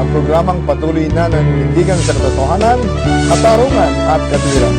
ang programang patuloy na naninindigan sa katotohanan, katarungan at katwiran.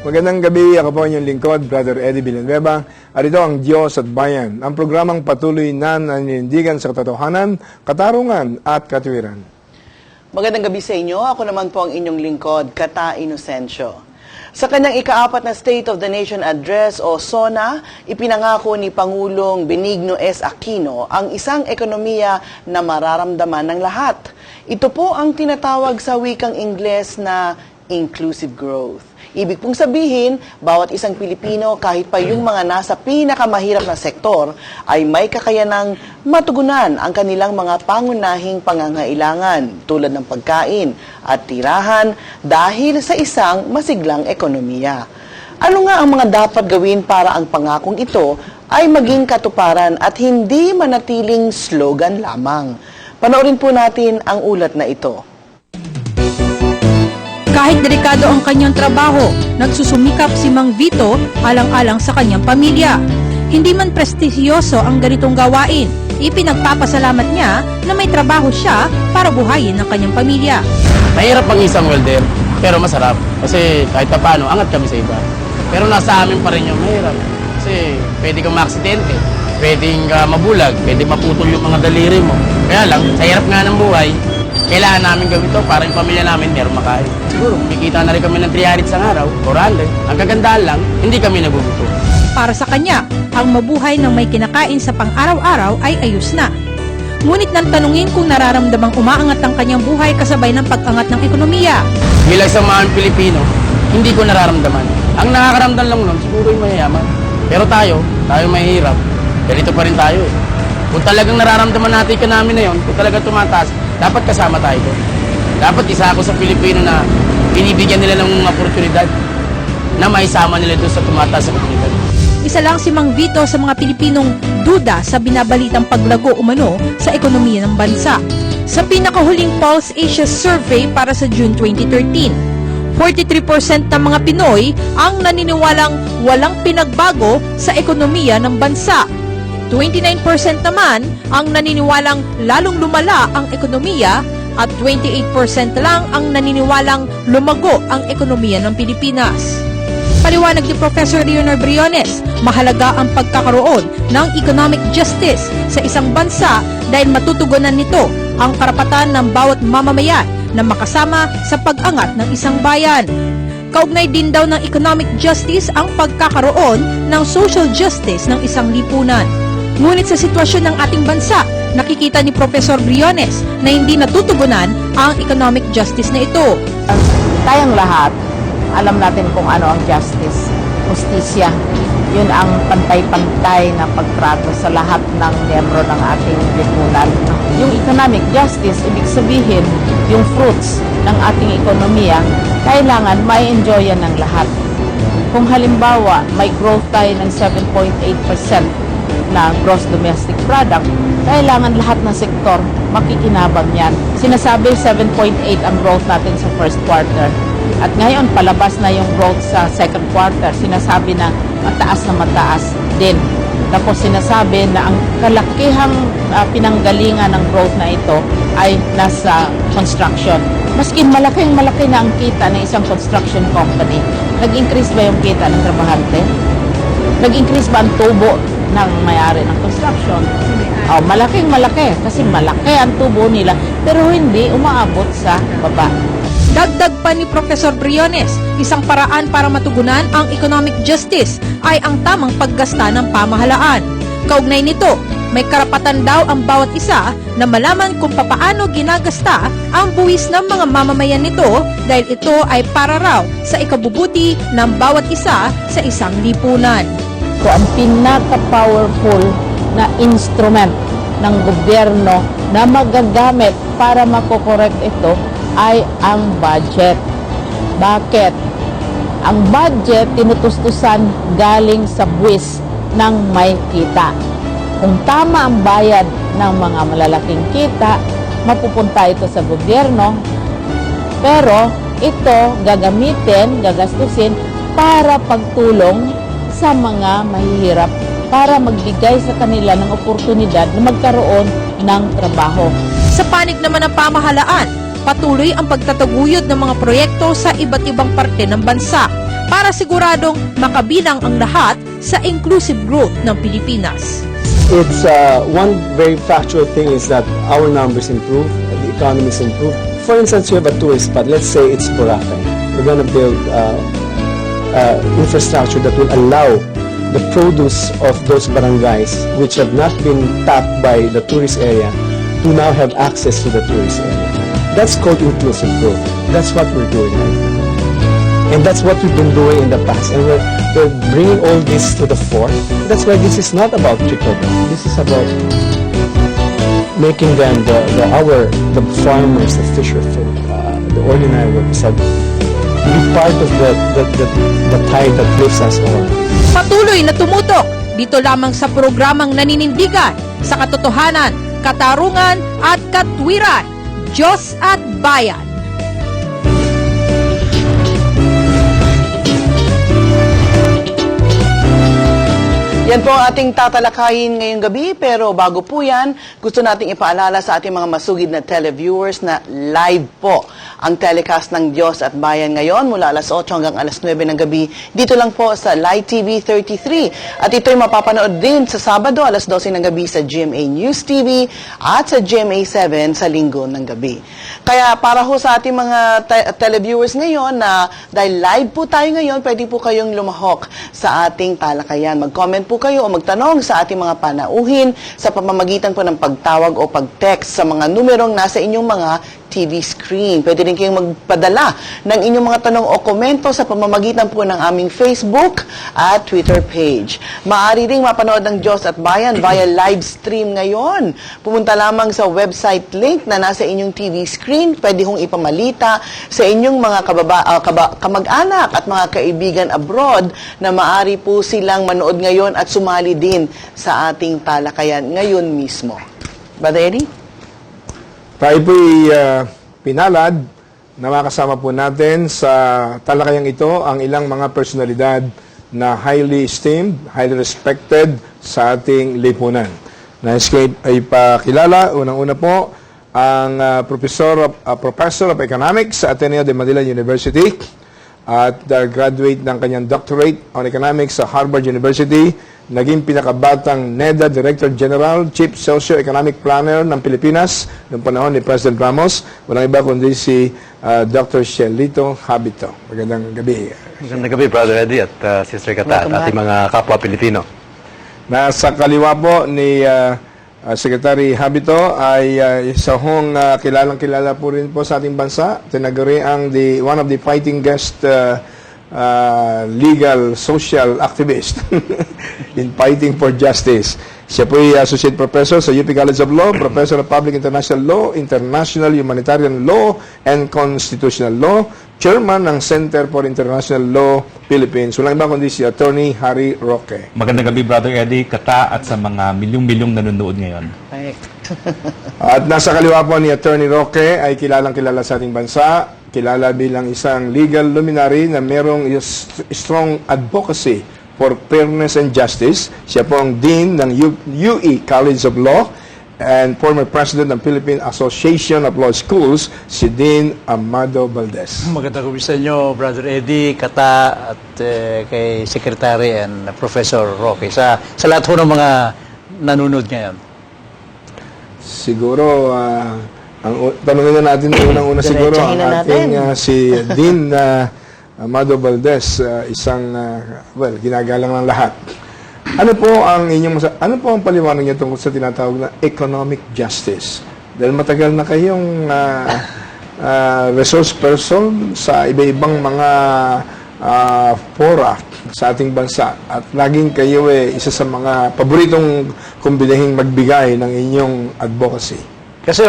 Magandang gabi, ako po inyong lingkod, Brother Eddie Villanueva. At ito ang Diyos at Bayan, ang programang patuloy na naninindigan sa katotohanan, katarungan at katwiran. Magandang gabi sa inyo. Ako naman po ang inyong lingkod, Kata Inocencio. Sa kanyang ika-4 na State of the Nation Address o SONA, ipinangako ni Pangulong Benigno S. Aquino ang isang ekonomiya na mararamdaman ng lahat. Ito po ang tinatawag sa wikang Ingles na inclusive growth. Ibig pong sabihin, bawat isang Pilipino, kahit pa yung mga nasa pinakamahirap na sektor, ay may kakayanang matugunan ang kanilang mga pangunahing pangangailangan tulad ng pagkain at tirahan dahil sa isang masiglang ekonomiya. Ano nga ang mga dapat gawin para ang pangakong ito ay maging katuparan at hindi manatiling slogan lamang? Panoorin po natin ang ulat na ito. Kahit delikado ang kanyang trabaho, nagsusumikap si Mang Vito alang-alang sa kanyang pamilya. Hindi man prestisyoso ang ganitong gawain, ipinagpapasalamat niya na may trabaho siya para buhayin ang kanyang pamilya. Mahirap ang isang welder, pero masarap. Kasi kahit pa paano, angat kami sa iba. Pero nasa amin pa rin yung mahirap. Kasi pwede kang maaksidente, pwedeng mabulag, pwede maputol yung mga daliri mo. Kaya lang, sa hirap nga ng buhay, kailangan namin gawin ito para yung pamilya namin meron makain. Siguro, kikita na rin kami ng 300 sa araw, 400. Ang kagandahan lang, hindi kami nagugutom. Para sa kanya, ang mabuhay ng may kinakain sa pang-araw-araw ay ayos na. Ngunit nang tanungin kung nararamdamang umaangat ang kanyang buhay kasabay ng pag-angat ng ekonomiya. Bilang sa mga Pilipino, hindi ko nararamdaman. Ang nakakaramdam lang nun, siguro yung mayayaman. Pero tayo mahihirap. Ganito pa rin tayo eh. Kung talagang nararamdaman natin ka namin na yun, kung talagang tumataas, dapat kasama tayo doon. Dapat isa ako sa Pilipino na binibigyan nila ng oportunidad na maisama nila doon sa tumataas sa komunidad. Isa lang si Mang Vito sa mga Pilipinong duda sa binabalitang paglago umano sa ekonomiya ng bansa. Sa pinakahuling Pulse Asia Survey para sa June 2013, 43% ng mga Pinoy ang naniniwalang walang pinagbago sa ekonomiya ng bansa. 29% naman ang naniniwalang lalong lumala ang ekonomiya at 28% lang ang naniniwalang lumago ang ekonomiya ng Pilipinas. Paliwanag ni Professor Leonard Briones, mahalaga ang pagkakaroon ng economic justice sa isang bansa dahil matutugunan nito ang karapatan ng bawat mamamayan na makasama sa pag-angat ng isang bayan. Kaugnay din daw ng economic justice ang pagkakaroon ng social justice ng isang lipunan. Ngunit sa sitwasyon ng ating bansa, nakikita ni Professor Briones na hindi natutugunan ang economic justice na ito. Tayong lahat, alam natin kung ano ang justice, justisya. Yun ang pantay-pantay na pagtrato sa lahat ng miyembro ng ating lipunan. Yung economic justice, ibig sabihin, yung fruits ng ating ekonomiya, kailangan ma-enjoy yan ng lahat. Kung halimbawa, may growth tayo ng 7.8%, na gross domestic product, kailangan lahat ng sektor makikinabang yan. Sinasabi 7.8 ang growth natin sa first quarter. At ngayon, palabas na yung growth sa second quarter. Sinasabi na mataas din. Tapos sinasabi na ang kalakihang pinanggalingan ng growth na ito ay nasa construction. Maski malaki na ang kita ng isang construction company, nag-increase ba yung kita ng trabahante? Nag-increase ba ang tubo ng may-ari ng construction? Malaki kasi malaki ang tubo nila pero hindi umaabot sa baba. Dagdag pa ni Professor Briones, isang paraan para matugunan ang economic justice ay ang tamang paggasta ng pamahalaan. Kaugnay nito, may karapatan daw ang bawat isa na malaman kung papaano ginagasta ang buwis ng mga mamamayan nito dahil ito ay para raw sa ikabubuti ng bawat isa sa isang lipunan. So, ang pinaka-powerful na instrument ng gobyerno na magagamit para makokorek ito ay ang budget. Bakit? Ang budget tinutustusan galing sa buwis ng may kita. Kung tama ang bayad ng mga malalaking kita, mapupunta ito sa gobyerno, pero ito gagastusin para pagtulong sa mga mahihirap, para magbigay sa kanila ng oportunidad na magkaroon ng trabaho. Sa panig naman ng pamahalaan, patuloy ang pagtataguyod ng mga proyekto sa iba't ibang parte ng bansa para siguradong makabilang ang lahat sa inclusive growth ng Pilipinas. It's one very factual thing is that our numbers improve, the economy is improved. For instance, we have a tourist spot. Let's say it's Boracay. We're going to build infrastructure that will allow the produce of those barangays, which have not been tapped by the tourist area, to now have access to the tourist area. That's called inclusive growth. That's what we're doing right now. And that's what we've been doing in the past. And we're bringing all this to the fore. That's why this is not about trickle down. This is about making them the farmers, the fisherfolk, the ordinary workers, be part of the tide that lifts us all. Patuloy na tumutok dito lamang sa programang naninindigan sa katotohanan, katarungan at katwiran. Diyos at Bayan. Yan po ang ating tatalakayin ngayong gabi, pero bago po yan, gusto nating ipaalala sa ating mga masugid na televiewers na live po ang telecast ng Diyos at Bayan ngayon mula alas 8 hanggang alas 9 ng gabi dito lang po sa Light TV 33. At ito'y mapapanood din sa Sabado alas 12 ng gabi sa GMA News TV at sa GMA 7 sa Linggo ng gabi. Kaya para ho sa ating mga televiewers ngayon na dahil live po tayo ngayon, pwede po kayong lumahok sa ating talakayan. Mag-comment po kayo o magtanong sa ating mga panauhin sa pamamagitan po ng pagtawag o pag-text sa mga numerong nasa inyong mga TV screen. Pwede rin kayong magpadala ng inyong mga tanong o komento sa pamamagitan po ng aming Facebook at Twitter page. Maaari ring mapanood ng Diyos at Bayan via live stream ngayon. Pumunta lamang sa website link na nasa inyong TV screen. Pwede hong ipamalita sa inyong mga kamag-anak at mga kaibigan abroad na maaari po silang manood ngayon at sumali din sa ating talakayan ngayon mismo. Brother Eddie? Tayo po'y pinalad na makasama po natin sa talakayang ito ang ilang mga personalidad na highly esteemed, highly respected sa ating lipunan. Nais ko ay pakilala, unang-una po, ang Professor of Economics sa Ateneo de Manila University at graduate ng kanyang doctorate on economics sa Harvard University, naging pinakabatang NEDA Director General, Chief Socio-Economic Planner ng Pilipinas noong panahon ni President Ramos. Walang iba kundi si Dr. Shelito Habito. Magandang gabi. Magandang gabi, Brother Eddie at Sister Kata at ating mga kapwa Pilipino. Nasa kaliwa po ni Secretary Habito ay isa hong kilalang-kilala po rin po sa ating bansa. Tinaguri ang one of the fighting guest legal social activist in fighting for justice. Siya po ay Associate Professor sa UP College of Law, Professor of Public International Law, International Humanitarian Law, and Constitutional Law, Chairman ng Center for International Law, Philippines. Walang iba kundi si Attorney Harry Roque. Magandang gabi, Brother Eddie, Kata, at sa mga milyong-milyong nanonood ngayon. At nasa kaliwa po ni Attorney Roque ay kilalang-kilala sa ating bansa, kilala bilang isang legal luminary na merong strong advocacy for fairness and justice. Siya po ang Dean ng UE College of Law and former President ng Philippine Association of Law Schools, si Dean Amado Valdez. Magandang gabi sa inyo, Brother Eddie, Kata, at kay Secretary and Professor Roque. Sa lahat ho ng mga nanonood ngayon. Siguro, tanungin na natin unang-una siguro ang ating si Dean Amado Valdez, isang ginagalang ng lahat. Ano po ang paliwanag niyo tungkol sa tinatawag na economic justice? Dahil matagal na kayong resource person sa iba-ibang mga fora sa ating bansa at laging kayo isa sa mga paboritong kumbinahing magbigay ng inyong advocacy. Kasi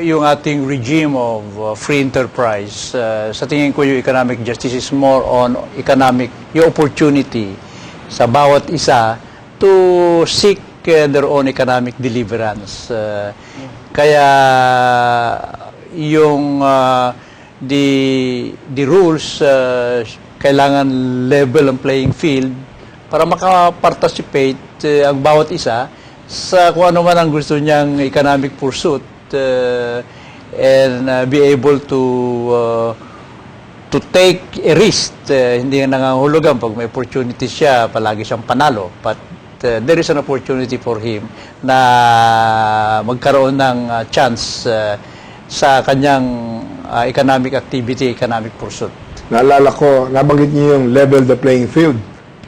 yung ating regime of free enterprise, sa tingin ko yung economic justice is more on yung opportunity sa bawat isa to seek their own economic deliverance. Kaya yung the rules kailangan level ang playing field para makaparticipate ang bawat isa sa kung ano man ang gusto niyang economic pursuit and be able to take a risk. Hindi nangangahulugan pag may opportunity siya, palagi siyang panalo. But there is an opportunity for him na magkaroon ng chance sa kanyang economic activity, economic pursuit. Naalala ko, nabanggit niyo yung level the playing field.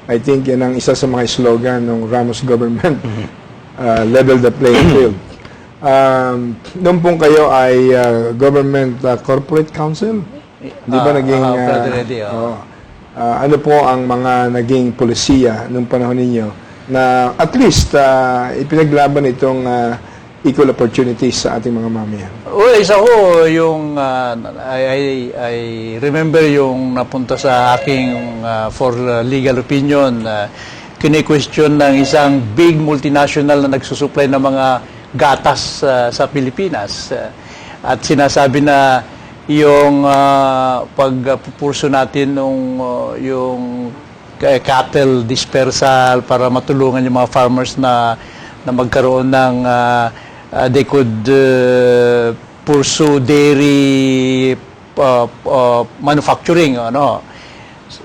I think yan ang isa sa mga slogan ng Ramos government. Level the playing field. Noon pong kayo ay Government Corporate Council? Di ba naging... Brother Eddie, ano po ang mga naging polisiya noong panahon ninyo na at least ipinaglaban itong equal opportunities sa ating mga mamayan? Well, isa ko yung I remember yung napunta sa aking for legal opinion, kine-question ng isang big multinational na nagsusupply ng mga gatas sa Pilipinas. At sinasabi na yung pagpupurso natin yung cattle dispersal para matulungan yung mga farmers na magkaroon ng they could pursue dairy manufacturing,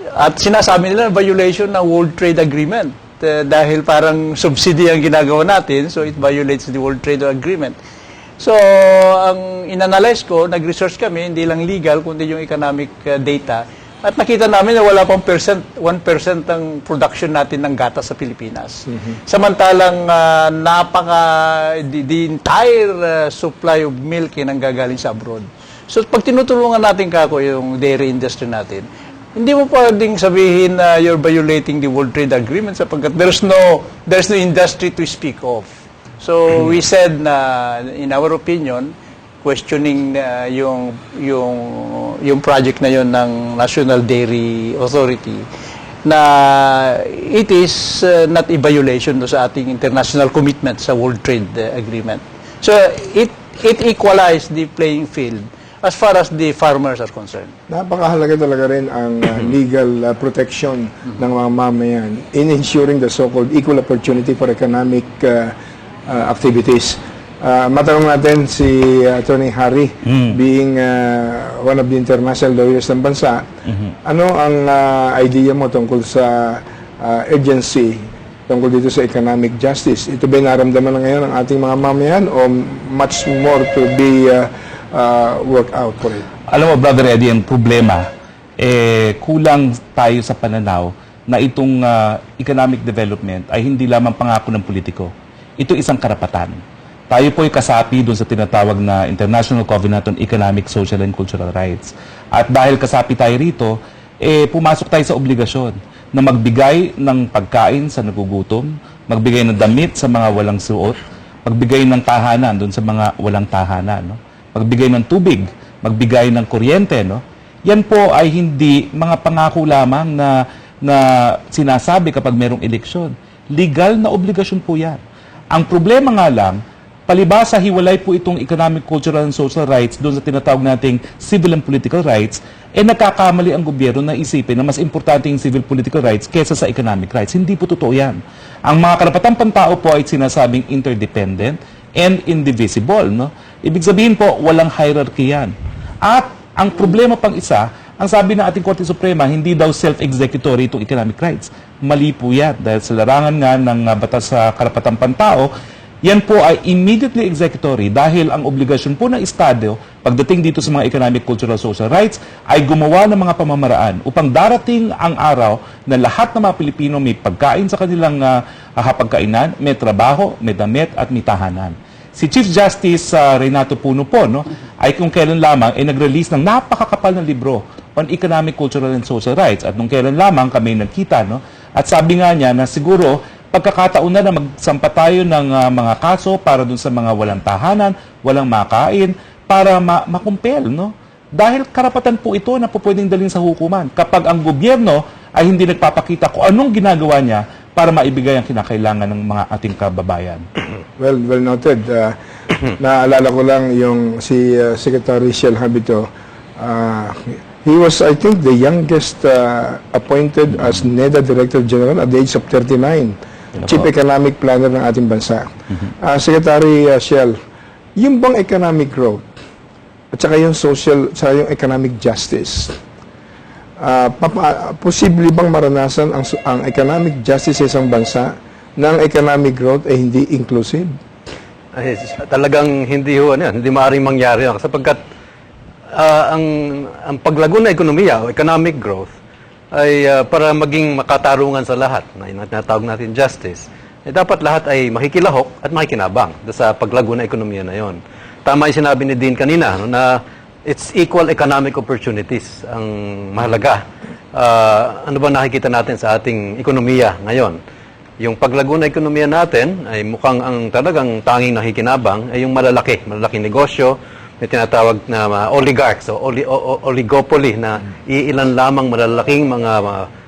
at sinasabi nila violation ng World Trade Agreement dahil parang subsidy ang ginagawa natin, so it violates the World Trade Agreement. So ang inanalyze ko, nag-research kami, hindi lang legal kundi yung economic data, at nakita namin na wala pang 1% ang production natin ng gatas sa Pilipinas. Samantalang the entire supply of milk ay nanggagaling sa abroad. So pag tinutulungan natin yung dairy industry natin, hindi mo pwedeng sabihin na you're violating the World Trade Agreement sapagkat there's no industry to speak of. So we said na in our opinion, questioning yung project na yon ng National Dairy Authority, na it is not a violation sa ating international commitment sa World Trade Agreement. So it equalized the playing field as far as the farmers are concerned. Napakahalaga talaga rin ang legal protection ng mga mamayan in ensuring the so-called equal opportunity for economic activities. Matanong natin si Attorney Harry, being one of the international lawyers ng bansa, ano ang idea mo tungkol sa urgency tungkol dito sa economic justice? Ito ba naramdaman na ngayon ng ating mga mamayan o much more to be work out for it? Alam mo, Brother Eddie, ang problema, kulang tayo sa pananaw na itong economic development ay hindi lamang pangako ng politiko. Ito isang karapatan. Tayo po ay kasapi doon sa tinatawag na International Covenant on Economic, Social, and Cultural Rights. At dahil kasapi tayo rito, pumasok tayo sa obligasyon na magbigay ng pagkain sa nagugutom, magbigay ng damit sa mga walang suot, magbigay ng tahanan doon sa mga walang tahanan, no? Magbigay ng tubig, magbigay ng kuryente, no? Yan po ay hindi mga pangako lamang na sinasabi kapag merong eleksyon. Legal na obligasyon po yan. Ang problema nga lang, palibasa hiwalay po itong economic, cultural, and social rights doon sa tinatawag nating civil and political rights, nagkakamali ang gobyerno na isipin na mas importante yung civil political rights kesa sa economic rights. Hindi po totoo yan. Ang mga karapatang pantao po ay sinasabing interdependent and indivisible, no? Ibig sabihin po, walang hierarchy yan. At ang problema pang isa, ang sabi ng ating Korte Suprema, hindi daw self-executory itong economic rights. Mali po yan. Dahil sa larangan nga ng batas sa karapatang pantao, yan po ay immediately executory dahil ang obligasyon po ng Estado pagdating dito sa mga economic, cultural, social rights ay gumawa ng mga pamamaraan upang darating ang araw na lahat ng mga Pilipino may pagkain sa kanilang hapagkainan, may trabaho, may damit at may tahanan. Si Chief Justice Renato Puno po, no, ay kung kailan lamang ay nag-release ng napakakapal na libro on economic, cultural, and social rights. At nung kailan lamang kami nagkita, no? At sabi nga niya na siguro, pagkakataon na magsampa tayo ng mga kaso para dun sa mga walang tahanan, walang makain, para makumpel, no? Dahil karapatan po ito na po pwedeng dalhin sa hukuman. Kapag ang gobyerno ay hindi nagpapakita kung anong ginagawa niya para maibigay ang kinakailangan ng mga ating kababayan. Well noted. Naalala ko lang yung si Secretary Shell Habito. He was, I think, the youngest appointed as NEDA Director General at the age of 39. Chief Economic Planner ng ating bansa. Secretary Shell, yung bang economic growth at saka yung social, saka yung economic justice, posible bang maranasan ang economic justice sa isang bansa na ang economic growth ay hindi inclusive? Ay, talagang hindi hindi maaaring mangyari yan. Sapagkat ang paglago na ekonomiya o economic growth ay para maging makatarungan sa lahat, na tinatawag natin justice, dapat lahat ay makikilahok at makikinabang sa paglago na ekonomiya na yon. Tama yung sinabi ni Dean kanina, na it's equal economic opportunities ang mahalaga. Ano ba nakikita natin sa ating ekonomiya ngayon? Yung paglago na ekonomiya natin ay mukhang ang talagang tanging nakikinabang ay yung malalaking negosyo, may tinatawag na oligarchs o oligopoly na iilan lamang malalaking mga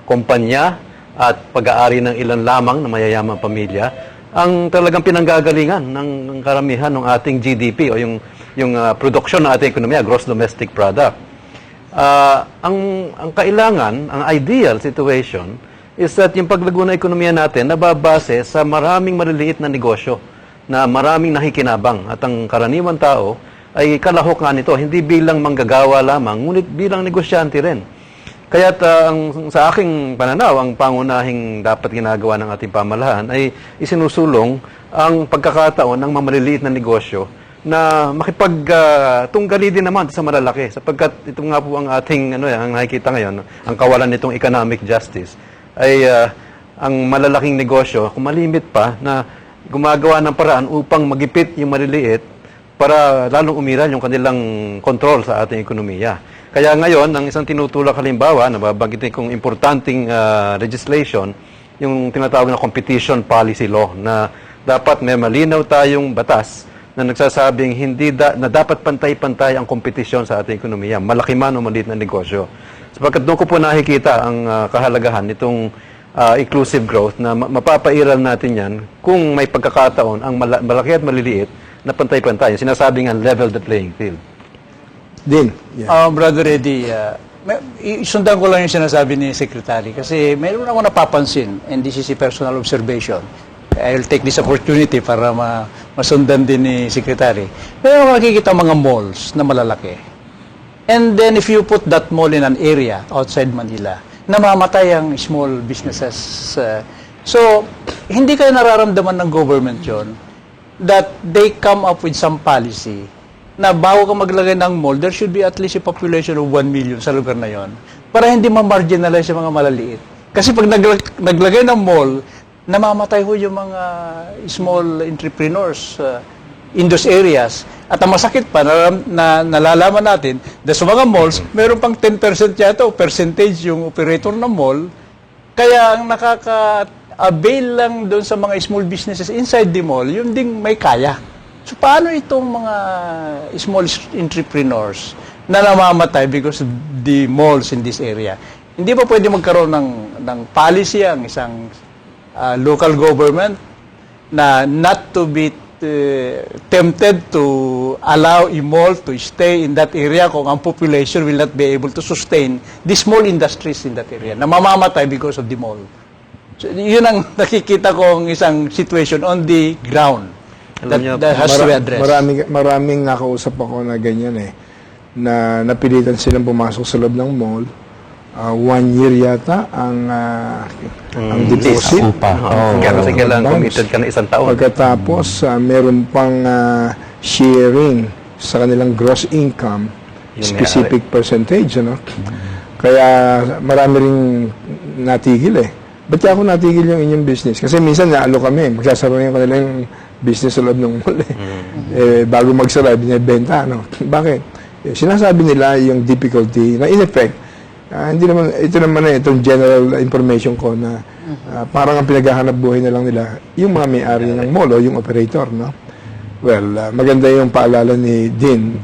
kumpanya at pag-aari ng ilan lamang na mayayamang pamilya ang talagang pinanggagalingan ng karamihan ng ating GDP o yung production ng ating ekonomiya, gross domestic product. Ang kailangan, ang ideal situation is that yung paglago ng ekonomiya natin nababase sa maraming maliliit na negosyo na maraming nakikinabang at ang karaniwan tao ay kalahok nga nito, hindi bilang manggagawa lamang, ngunit bilang negosyante rin. Kaya sa aking pananaw, ang pangunahing dapat ginagawa ng ating pamahalaan ay isinusulong ang pagkakataon ng mamaliliit na negosyo na makipagtunggali din naman sa malalaki. Sapagkat ito nga po ang ating, ang nakikita ngayon, ang kawalan nitong economic justice, ay ang malalaking negosyo, kung malimit pa, na gumagawa ng paraan upang magipit yung maliliit para lalong umiral yung kanilang kontrol sa ating ekonomiya. Kaya ngayon, ang isang tinutulak halimbawa, nababanggitin kong importanteng legislation, yung tinatawag na competition policy law, na dapat may malinaw tayong batas na nagsasabing na dapat pantay-pantay ang kompetisyon sa ating ekonomiya, malaki man o maliit na negosyo. Sapagkat doon ko po nakikita ang kahalagahan nitong inclusive growth na mapapairal natin yan kung may pagkakataon ang malaki at maliliit na pantay-pantay. Sinasabi nga level the playing field. Din. Yeah. Brother Eddie, isundan ko lang yung sinasabi ni Secretary kasi mayroon ako napapansin, and this is a personal observation. I'll take this opportunity para masundan din ni Secretary. Mayroon ako nakikita mga malls na malalaki. And then if you put that mall in an area outside Manila, namamatay ang small businesses. So, hindi kayo nararamdaman ng government yon that they come up with some policy na bago ka maglagay ng mall, there should be at least a population of 1 million sa lugar na yon para hindi ma-marginalize yung mga malaliit. Kasi pag naglagay ng mall, namamatay ho yung mga small entrepreneurs in those areas. At ang masakit pa, nalalaman natin, sa mga malls, meron pang 10% yata o percentage yung operator ng mall, kaya ang nakaka-avail lang doon sa mga small businesses inside the mall, yun ding may kaya. So, paano itong mga small entrepreneurs na namamatay because of the malls in this area? Hindi ba pwede magkaroon ng policy ang isang local government na not to be tempted to allow a mall to stay in that area kung ang population will not be able to sustain the small industries in that area na mamamatay because of the mall. So, yun ang nakikita kong isang situation on the ground. That has to be addressed. Maraming nakausap ako na ganyan na napilitan silang pumasok sa loob ng mall. 1 year yata ang deposit. Kaya kasi kailangan committed ka na 1 taon. Pagkatapos, meron pang sharing sa kanilang gross income, specific percentage. Kaya marami ring natigil Ba't ako natigil yung inyong business? Kasi minsan naalo kami, magsasara yung kanilang business sa loob ng mall bago magsara, binibenta. Bakit? Sinasabi nila yung difficulty na in effect, Hindi naman, ito naman itong general information ko na parang ang pinaghahanap buhay na lang nila yung mga may-ari ng mall o yung operator, no? Well, maganda yung paalala ni Dean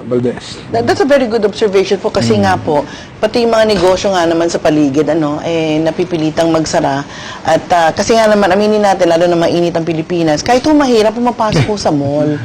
Valdez. That's a very good observation po kasi nga po, pati yung mga negosyo nga naman sa paligid, napipilitang magsara. At kasi nga naman, aminin natin, lalo na mainit ang Pilipinas, kahit mahirap pumapasok po sa mall.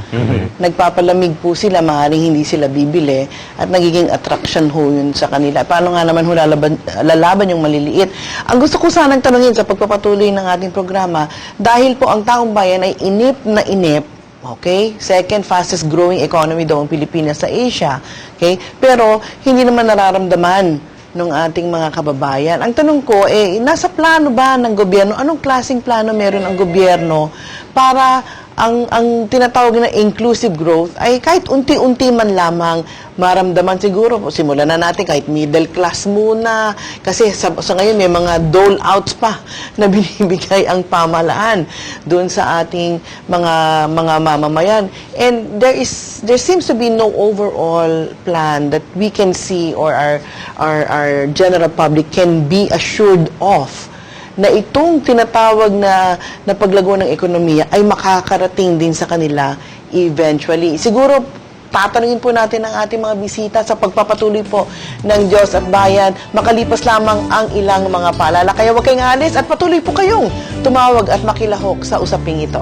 Nagpapalamig po sila, maaaring hindi sila bibili at nagiging attraction ho yun sa kanila. Paano nga naman ho lalaban yung maliliit? Ang gusto ko sanang tanungin sa pagpapatuloy ng ating programa, dahil po ang taong bayan ay inip na inip. Okay? Second fastest growing economy daw ang Pilipinas sa Asia. Okay? Pero hindi naman nararamdaman ng ating mga kababayan. Ang tanong ko, nasa plano ba ng gobyerno? Anong klaseng plano meron ang gobyerno para ang tinatawag na inclusive growth ay kahit unti-unti man lamang maramdaman siguro. Simulan na natin kahit middle class muna. Kasi sa ngayon may mga dole outs pa na binibigay ang pamahalaan doon sa ating mga mamamayan. And there seems to be no overall plan that we can see or our general public can be assured of na itong tinatawag na paglago ng ekonomiya ay makakarating din sa kanila eventually. Siguro, tatanungin po natin ang ating mga bisita sa pagpapatuloy po ng Diyos at Bayan, makalipas lamang ang ilang mga paalala. Kaya huwag kayong alis at patuloy po kayong tumawag at makilahok sa usaping ito.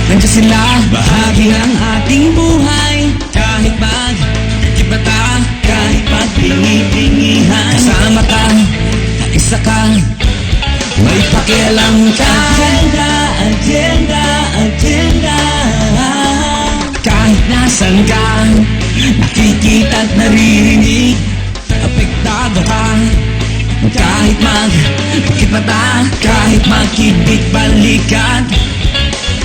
Nandiyan sila, bahagi ng ating buhay. Kahit magkibata, kahit magpingi-pingihan, kasama ka, isa ka, may pakialam ka. Agenda, agenda, agenda. Kahit nasan ka, nakikita at naririnig, apektado ka. Kahit magkibata, kahit magkibig-balikan,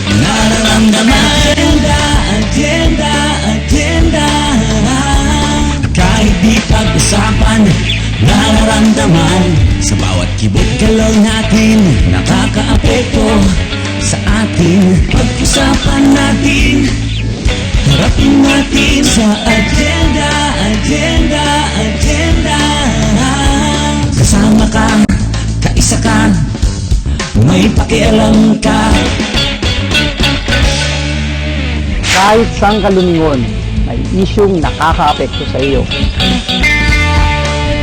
nararamdaman. Agenda, agenda, agenda. Kahit di pag-usapan, nararamdaman. Sa bawat kibot-galaw natin, nakaka-apekto sa atin. Pag-usapan natin, harapin natin sa agenda, agenda, agenda. Kasama ka, kaisa ka, may pakialam ka. Kahit saan ka lumingon, may isyung nakaka-apekto sa iyo.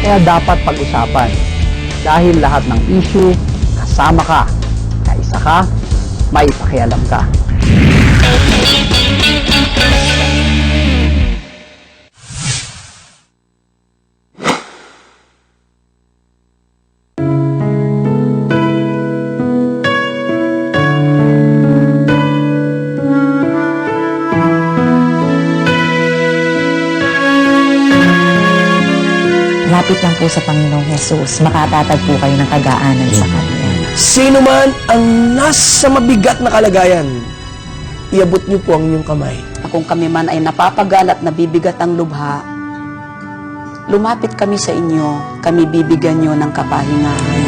Kaya dapat pag-usapan. Dahil lahat ng issue, kasama ka, kaisa ka, may pakialam ka. Lapit lang po sa Panginoong Jesus, makatatagpo kayo ng kagaanan sa Kanya. Sino man ang nasa mabigat na kalagayan, iabot niyo po ang inyong kamay. Kung kami man ay napapagal at nabibigat ang lubha, lumapit kami sa inyo, kami bibigyan nyo ng kapahingahan.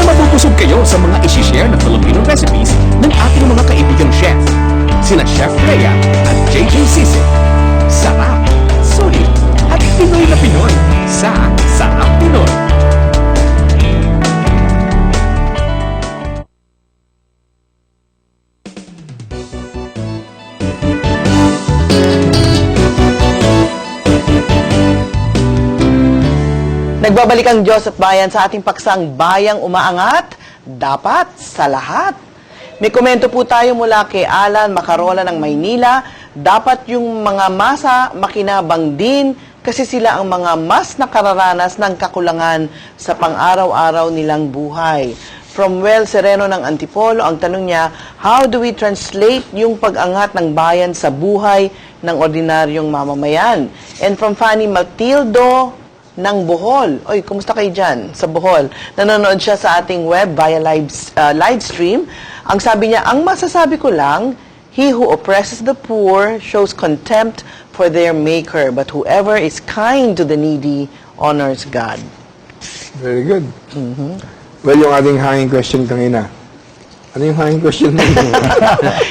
Mabubusog kayo sa mga isi-share na Filipino recipes ng ating mga kaibigang chef. Sina Chef Rhea at JJ Sisig. Sarap, sulit, at Pinoy na Pinoy sa Sarap Pinoy. Nagbabalik ang Diyos at Bayan sa ating paksang Bayang Umaangat, dapat sa lahat. May komento po tayo mula kay Alan Macarola ng Maynila. Dapat yung mga masa makinabang din kasi sila ang mga mas nakararanas ng kakulangan sa pang-araw-araw nilang buhay. From Well Sereno ng Antipolo, ang tanong niya, how do we translate yung pag-angat ng bayan sa buhay ng ordinaryong mamamayan? And from Fanny Matildo ng Bohol. Oy, kumusta kayo dyan sa Bohol? Nanonood siya sa ating web via live stream. Ang sabi niya, ang masasabi ko lang, he who oppresses the poor shows contempt for their maker, but whoever is kind to the needy honors God. Very good. Well, yung ating hanging question kanina. Ano yung hanging question mo?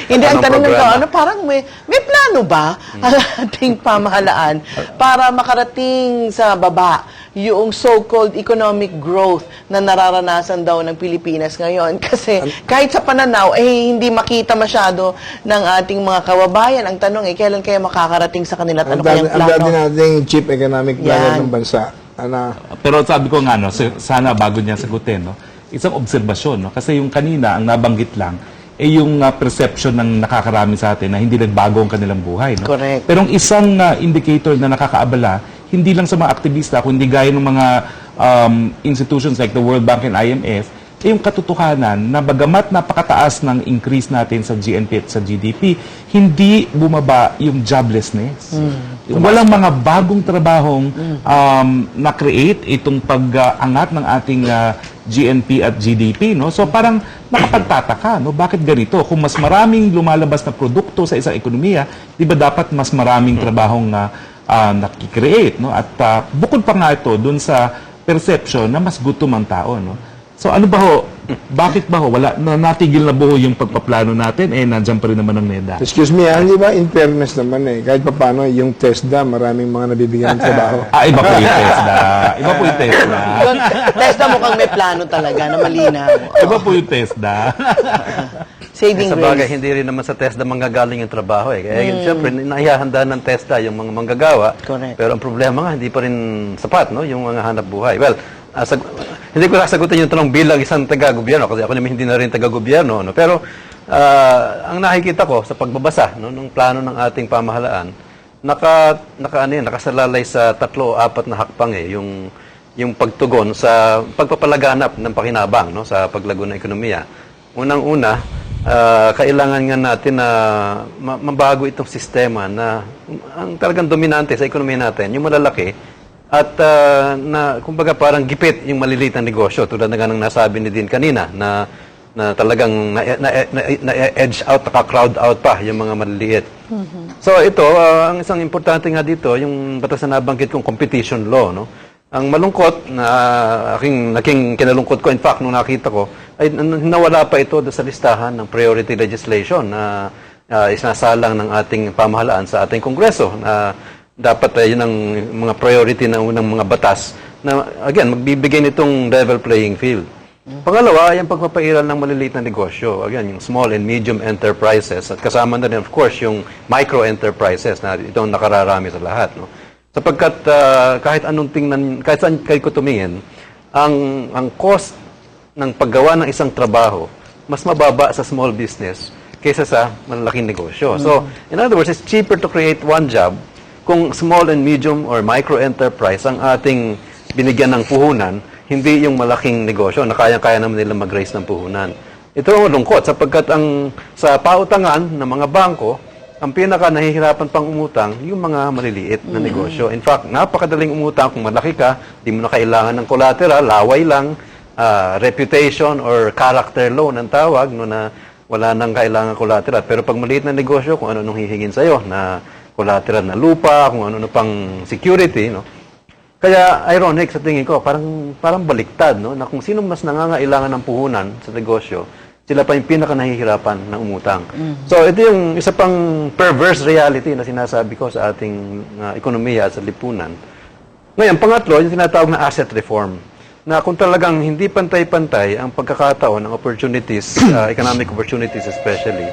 Hindi, ang tanong nito, parang may plano ba ang ating pamahalaan para makarating sa baba yung so-called economic growth na nararanasan daw ng Pilipinas ngayon? Kasi kahit sa pananaw, hindi makita masyado ng ating mga kababayan. Ang tanong, kailan kaya makakarating sa kanila? Ano kayang Ang plano? dati nating chief economic planner ng bansa. Pero sabi ko nga, sana bago niya sagutin, isang obserbasyon, kasi yung kanina, ang nabanggit lang, yung perception ng nakakarami sa atin na hindi nagbago ang kanilang buhay. Correct. Pero ang isang indicator na nakakaabala, hindi lang sa mga aktivista, kundi gaya ng mga institutions like the World Bank and IMF, yung katotohanan na bagamat napakataas ng increase natin sa GNP at sa GDP, hindi bumaba yung joblessness. Walang mga bagong trabahong na-create itong pag-angat ng ating GNP at GDP. No? So parang nakapagtataka, bakit ganito? Kung mas maraming lumalabas na produkto sa isang ekonomiya, di ba dapat mas maraming trabahong nakikreate? No? At bukod pa nga ito dun sa perception na mas gutom ang tao. No? So ano ba ho? Bakit ba ho? Wala na natigil na buho yung pagpaplano natin, nandiyan pa rin naman ang NEDA. Excuse me, hindi ba in fairness naman kahit pa paano yung TESDA, maraming mga nabibigyan ng trabaho. Iba po yung TESDA. Iba po yung TESDA. TESDA mukhang may plano talaga na malinaw. Iba po yung TESDA. Saving Sa bagay, grace. hindi rin naman sa TESDA manggagaling yung trabaho. Kaya siyempre, naihahanda ng TESDA yung mga manggagawa. Correct. Pero ang problema nga, hindi pa rin sapat, yung mga hanap buhay. Well, hindi ko sasagutin yung tanong bilang isang taga-gobyerno kasi ako naman hindi na rin taga-gobyerno. Pero ang nakikita ko sa pagbabasa ng plano ng ating pamahalaan, nakasalalay sa 3 o 4 na hakbang yung pagtugon sa pagpapalaganap ng pakinabang sa paglago ng ekonomiya. Unang-una, kailangan nga natin na mabago itong sistema na ang talagang dominante sa ekonomiya natin, yung malalaki, at kumbaga parang gipit yung maliliit na negosyo tulad na ganang nasabi ni Dean kanina na talagang na-edge out, naka-crowd out pa yung mga maliliit. So ito, ang isang importante nga dito, yung batas na nabanggit kong competition law. Ang malungkot na naging kinalungkot ko, in fact, nung nakita ko, ay nawala pa ito sa listahan ng priority legislation na isinasalang ng ating pamahalaan sa ating Kongreso na dapat yun ang mga priority na unang mga batas na, again, magbibigay nitong level playing field. Pangalawa, yung pagpapairal ng maliliit na negosyo. Again, yung small and medium enterprises. At kasama na rin, of course, yung micro enterprises na itong nakararami sa lahat. Sapagkat kahit anong tingnan, kahit saan kayo tumingin, ang cost ng paggawa ng isang trabaho, mas mababa sa small business kaysa sa malalaking negosyo. So, in other words, it's cheaper to create one job kung small and medium or micro enterprise ang ating binigyan ng puhunan, hindi yung malaking negosyo na kaya-kaya naman nila mag-raise ng puhunan. Ito ang malungkot sapagkat sa pautangan ng mga bangko, ang pinaka nahihirapan pang umutang yung mga maliliit na negosyo. In fact, napakadaling umutang kung malaki ka, di mo na kailangan ng collateral, laway lang, reputation or character loan ang tawag, na wala nang kailangan collateral. Pero pag maliit na negosyo, kung ano nung hihingin sa'yo, na collateral na lupa, kung ano pang security, Kaya ironic sa tingin ko, parang baliktad, na kung sino mas nangangailangan ng puhunan sa negosyo, sila pa yung pinaka nahihirapan na umutang. So ito yung isa pang perverse reality na sinasabi ko sa ating ekonomiya at sa lipunan. Ngayon, pangatlo, yung tinatawag na asset reform, na kung talagang hindi pantay-pantay ang pagkakataon ng opportunities, economic opportunities especially,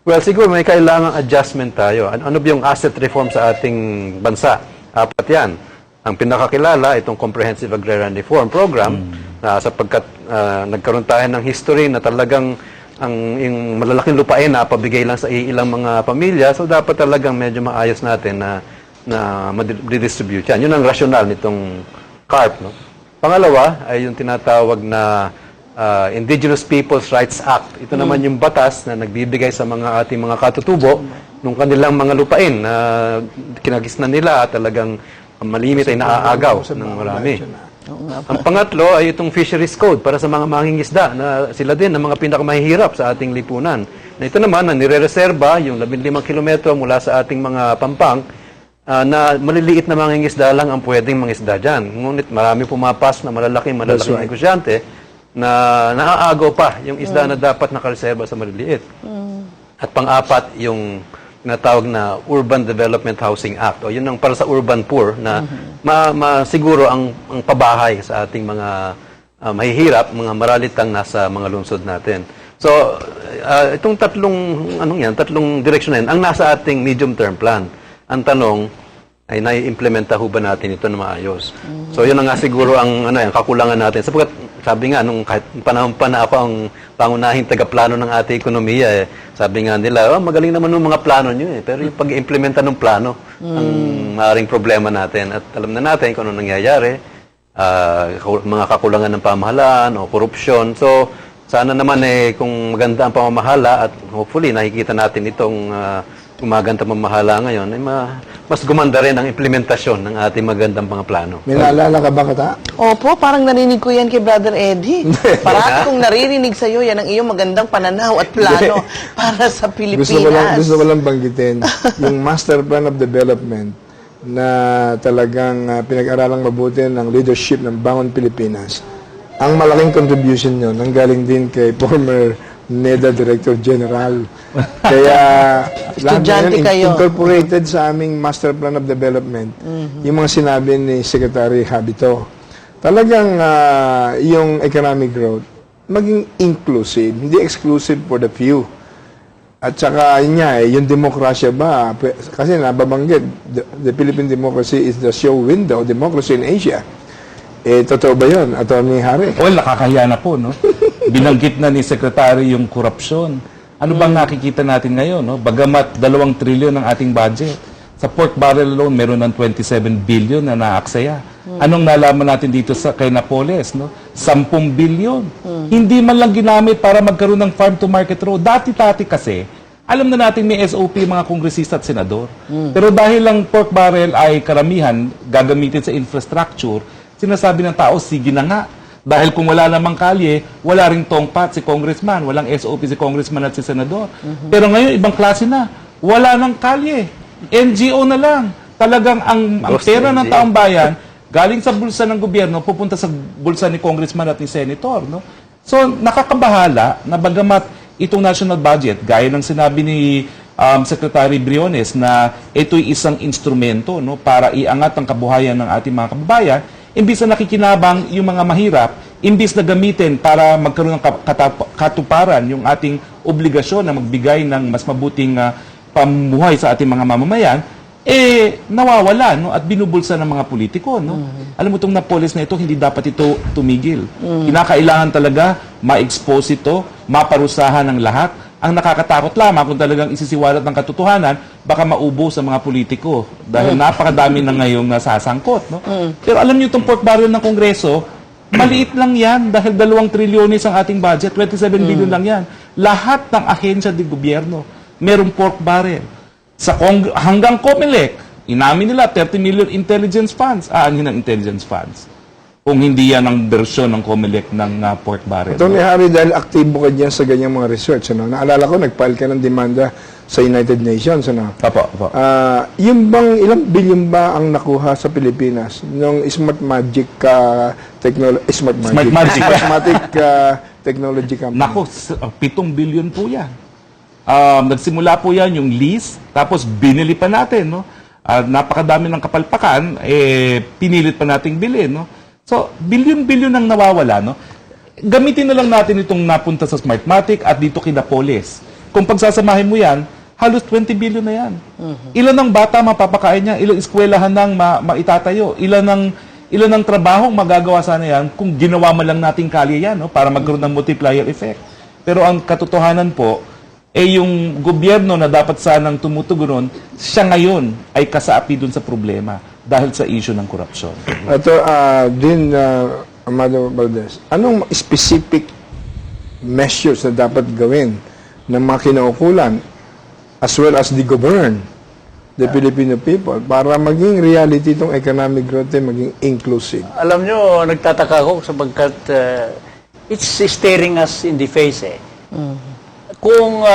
well, siguro may kailangang adjustment tayo. Ano ba yung asset reform sa ating bansa? 4 yan. Ang pinakakilala, itong Comprehensive Agrarian Reform Program, sapagkat nagkaroon tayo ng history na talagang yung malalaking lupain na pabigay lang sa ilang mga pamilya, so dapat talagang medyo maayos natin na na ma-redistribute yan. Yun ang rationale nitong CARP. No? Pangalawa ay yung tinatawag na Indigenous Peoples' Rights Act. Ito naman yung batas na nagbibigay sa mga ating mga katutubo nung kanilang mga lupain na kinagisnan nila at talagang malimit ay naaagaw ng marami. Ang pangatlo ay itong Fisheries Code para sa mga mangingisda na sila din ang mga pinakamahihirap sa ating lipunan. Na ito naman na nire-reserba yung 15 kilometro mula sa ating mga pampang na maliliit na mangingisda lang ang pwedeng mangisda dyan. Ngunit marami pumapasok na malalaking negosyante na naaagaw pa yung isda na dapat nakareserba sa maliliit. At pang-apat yung tinatawag na Urban Development Housing Act o yun ang para sa urban poor na masiguro ang pabahay sa ating mga mahihirap, mga maralitang nasa mga lungsod natin. So, itong tatlong direksyon na yan, ang nasa ating medium-term plan. Ang tanong ay nai-implementa ho ba natin ito na maayos? So, yun ang nga siguro ang kakulangan natin. Sapagkat sabi nga, nung kahit panahon pa na ako ang pangunahing tagaplano ng ating ekonomiya, sabi nga nila, magaling naman ng mga plano nyo pero yung pag-implementa ng plano, ang maaaring problema natin. At alam na natin kung ano nangyayari, mga kakulangan ng pamahalaan o korupsyon. So, sana naman kung maganda ang pamamahala at hopefully nakikita natin itong gumaganda pamamahala ngayon, ay mas gumanda rin ang implementasyon ng ating magandang mga plano. May naalala ka ba, Kata? Opo, parang narinig ko yan kay Brother Eddie. Parang kung naririnig sa'yo, yan ang iyong magandang pananaw at plano para sa Pilipinas. Gusto ko lang banggitin yung Master Plan of Development na talagang pinag-aralang mabuti ng leadership ng Bangon Pilipinas. Ang malaking contribution nyo nanggaling din kay former NEDA Director General. Kaya lahat na yan incorporated sa aming Master Plan of Development. Yung mga sinabi ni Secretary Habito. Talagang yung economic growth maging inclusive, hindi exclusive for the few. At saka yun nga, yung demokrasya ba, kasi nababanggit, the Philippine democracy is the show window democracy in Asia. Totoo ba yun, Atty. Harry? Well, nakakahiya na po, no? Binanggit na ni Secretary yung korupsyon. Ano bang nakikita natin ngayon, no? Bagamat 2 trilyon ang ating budget. Sa pork barrel alone, meron ng 27 billion na naaksaya. Anong nalaman natin dito sa kay Napoles, no? 10 billion. Hindi man lang ginamit para magkaroon ng farm-to-market road. Dati-dati kasi, alam na natin may SOP mga kongresista at senador. Pero dahil lang pork barrel ay karamihan gagamitin sa infrastructure, sinasabi ng tao, sige na nga. Dahil kung wala namang kalye, wala ring tongpat si congressman, walang SOP si congressman at si senador. Pero ngayon, ibang klase na. Wala nang kalye. NGO na lang. Talagang ang pera ng taong bayan, galing sa bulsa ng gobyerno, pupunta sa bulsa ni congressman at ni senator. No? So, nakakabahala na bagamat itong national budget, gaya ng sinabi ni Secretary Briones na ito'y isang instrumento, no, para iangat ang kabuhayan ng ating mga kababayan, imbis na nakikinabang yung mga mahirap, imbis na gamitin para magkaroon ng katuparan yung ating obligasyon na magbigay ng mas mabuting pamuhay sa ating mga mamamayan, nawawala, no, at binubulsa ng mga politiko. No? Alam mo itong Napoles na ito, hindi dapat ito tumigil. Kinakailangan talaga ma-expose ito, maparusahan ng lahat. Ang nakakatakot lamang kung talagang isisiwalat ng katotohanan, baka maubos sa mga politiko dahil napakadami na ngayong nasasangkot. No? Pero alam niyo itong pork barrel ng Kongreso, maliit lang yan dahil 2 trilyones ang ating budget, 27 billion lang yan. Lahat ng ahensya ng gobyerno, merong pork barrel. Hanggang COMELEC, inamin nila 30 million intelligence funds. Aanhin ng intelligence funds? Kung hindi yan ang bersyon ng COMELEC ng pork barrel. Atty. Harry, dahil aktibo ka dyan sa ganyang mga research, ano? Naalala ko, nag-file ka ng demanda sa United Nations. Ano? Apo. Yung bang, ilang billion ba ang nakuha sa Pilipinas nung Smart Magic Technology Company? Nako, 7 billion po yan. Nagsimula po yan yung lease, tapos binili pa natin. No? Napakadami ng kapalpakan, pinilit pa nating bilhin. No? So, bilyon-bilyon ang nawawala, no? Gamitin na lang natin itong napunta sa Smartmatic at dito kay Napoles. Kung pagsasamahin mo yan, halos 20 billion na yan. Ilan ng bata mapapakain niya? Ilang eskwelahan nang maitatayo? Ilan ng trabahong magagawa sana yan kung ginawa man lang nating kalye yan, no? Para magkaroon ng multiplier effect. Pero ang katotohanan po, yung gobyerno na dapat sanang tumutugon, siya ngayon ay kasaapi dun sa problema dahil sa issue ng korupsyon. Ito, Amado Valdez, anong specific measures na dapat gawin ng mga kinaukulan as well as the govern the Filipino people para maging reality itong economic growth ay maging inclusive? Alam nyo, nagtataka ako sapagkat it's staring us in the face eh. Kung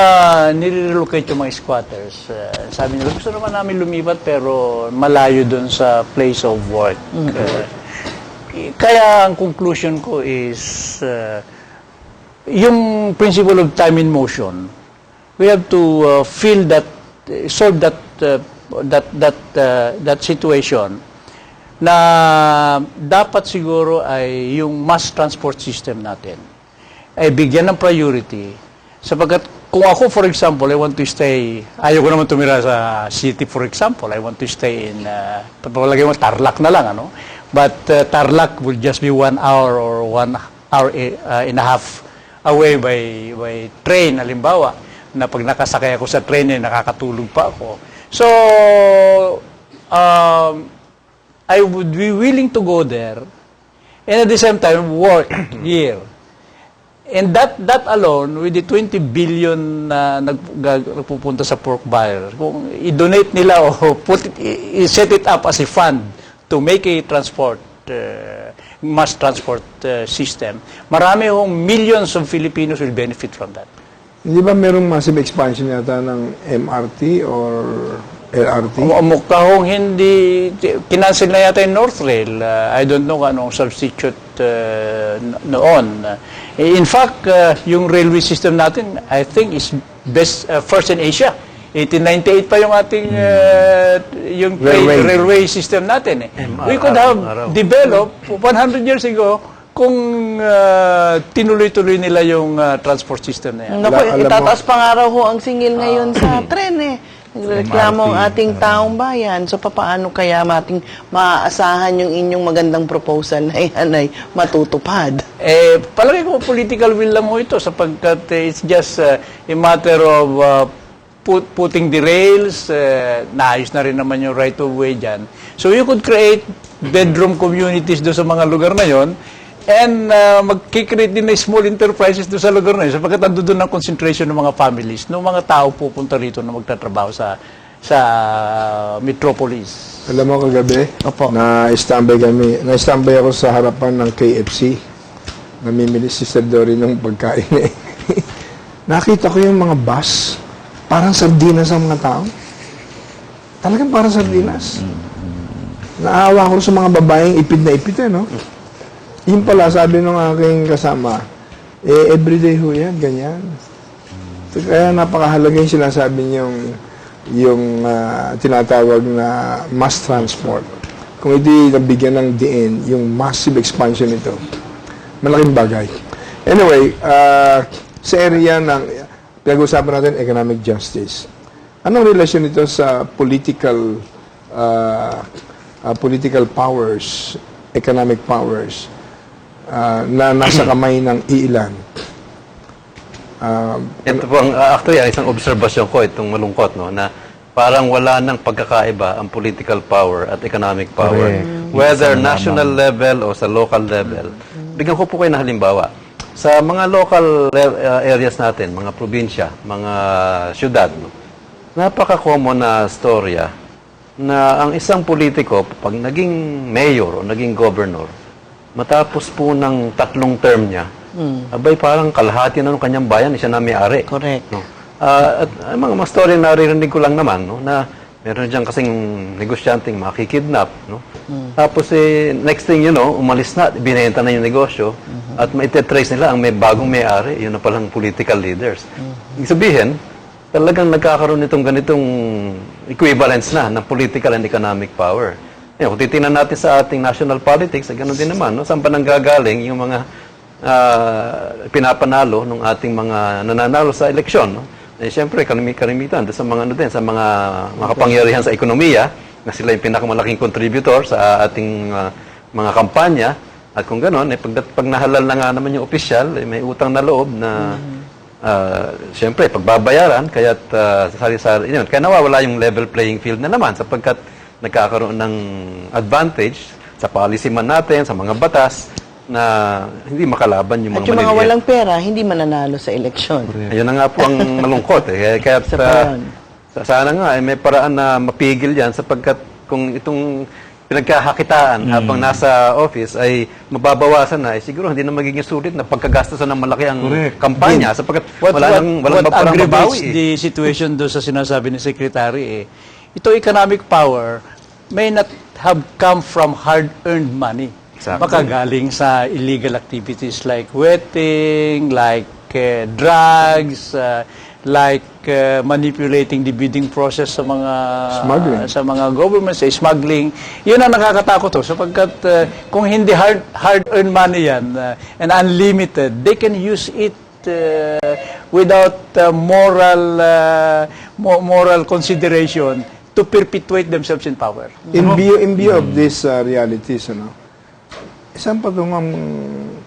nire-relocate yung mga squatters, sabi nila, gusto naman namin lumipat pero malayo dun sa place of work. Kaya ang conclusion ko is, yung principle of time in motion, we have to solve that situation na dapat siguro ay yung mass transport system natin ay bigyan ng priority sapagkat kung ako, for example, I want to stay, ayaw ko naman tumira sa city, for example, I want to stay in, palagay mo, Tarlac na lang, ano? But Tarlac will just be 1 hour or 1 hour and a half away by train, halimbawa, na pag nakasakay ako sa train, nakakatulog pa ako. So, I would be willing to go there and at the same time work here. And that alone, with the 20 billion na nagpupunta sa pork buyer, kung i-donate nila o set it up as a fund to make a mass transport system, marami hong millions of Filipinos will benefit from that. Hindi ba merong massive expansion yata ng MRT or LRT? Mukha hong hindi, kinancel na yata yung North Rail. I don't know anong substitute noon. In fact, yung railway system natin, I think is first in Asia. 1898 pa yung ating yung railway system natin. We could have developed 100 years ago kung tinuloy-tuloy nila yung transport system na yan. Naku, itataas pa nga raw ho ang singil ngayon sa tren eh. Nagreklamo ang ating taong bayan. So, paano kaya maaasahan yung inyong magandang proposal na yan ay matutupad? Palagi ko political will lang mo ito sapagkat it's just a matter of putting the rails, naayos na rin naman yung right of way dyan. So, you could create bedroom communities doon sa mga lugar na yon and mag-create din na small enterprises doon sa lugar na yun sapagkat nandun ang concentration ng mga families, ng mga tao pupunta rito na magtatrabaho sa metropolis. Alam mo kagabi, na-standby ako sa harapan ng KFC. Namimili si Sir Dory ng pagkain eh. Nakita ko yung mga bus, parang sardinas ang mga tao. Talagang parang sardinas. Naawa ko sa mga babaeng ipid na ipid eh, no? Yun pala, sabi ng aking kasama, everyday ho yan, ganyan. Kaya napakahalaga yung sinasabi yung tinatawag na mass transport. Kung hindi nabigyan ng diin, yung massive expansion nito, malaking bagay. Anyway, sa area ng, pinag-usapan natin, economic justice. Anong relasyon nito sa political powers, economic powers, na nasa kamay ng iilan? Ito po, actually, isang obserbasyon ko, itong malungkot, no, na parang wala nang pagkakaiba ang political power at economic power. Whether national level o sa local level. Bigyan ko po kayo na halimbawa. Sa mga local areas natin, mga probinsya, mga syudad, no, napaka-common na storya na ang isang politiko, pag naging mayor o naging governor, matapos po ng 3 term niya, abay parang kalahati na ng kanyang bayan, siya na may-ari. Correct. No? At mga story na naririnig ko lang naman, no, na meron dyan kasing negosyanteng makikidnap. No? Tapos next thing you know, umalis na, binenta na yung negosyo, at maitetrace nila ang may bagong may-ari, yun na palang political leaders. Ibig sabihin, talagang nagkakaroon nitong ganitong equivalence na ng political and economic power. Kung titingnan natin sa ating national politics, ganoon din naman, no? Saan pa nanggagaling yung mga pinapanalo ng ating mga nananalo sa eleksyon, no? Siyempre, karamitan sa mga sa mga makapangyarihan sa ekonomiya, na sila yung pinakamalaking contributor sa ating mga kampanya. At kung ganoon, pag nahalal na nga naman yung opisyal, may utang na loob na Siyempre, pagbabayaran, kaya't sari-sari, yun. Kaya nawawala yung level playing field na naman sapagkat nagkakaroon ng advantage sa policy man natin, sa mga batas, na hindi makalaban yung At mga yung mga maliliit. walang pera, hindi mananalo sa eleksyon. Ayun na nga po ang malungkot. Kaya Isa pa yun. sana nga may paraan na mapigil yan sapagkat kung itong pinagkakakitaan habang nasa office ay mababawasan na, siguro hindi na magiging sulit na pagkagastosan ng malaki ang kampanya sapagkat walang parang aggravates mabawi. the situation doon sa sinasabi ni Secretary, ito economic power may not have come from hard-earned money. Exactly. Baka galing sa illegal activities like wetting, like drugs, like manipulating the bidding process sa mga Smuggling. sa mga governments, smuggling. Yun ang nakakatakot sapagkat kung hindi hard-earned money yan and unlimited, they can use it without moral consideration to perpetuate themselves in power. In view of these realities, isang patungang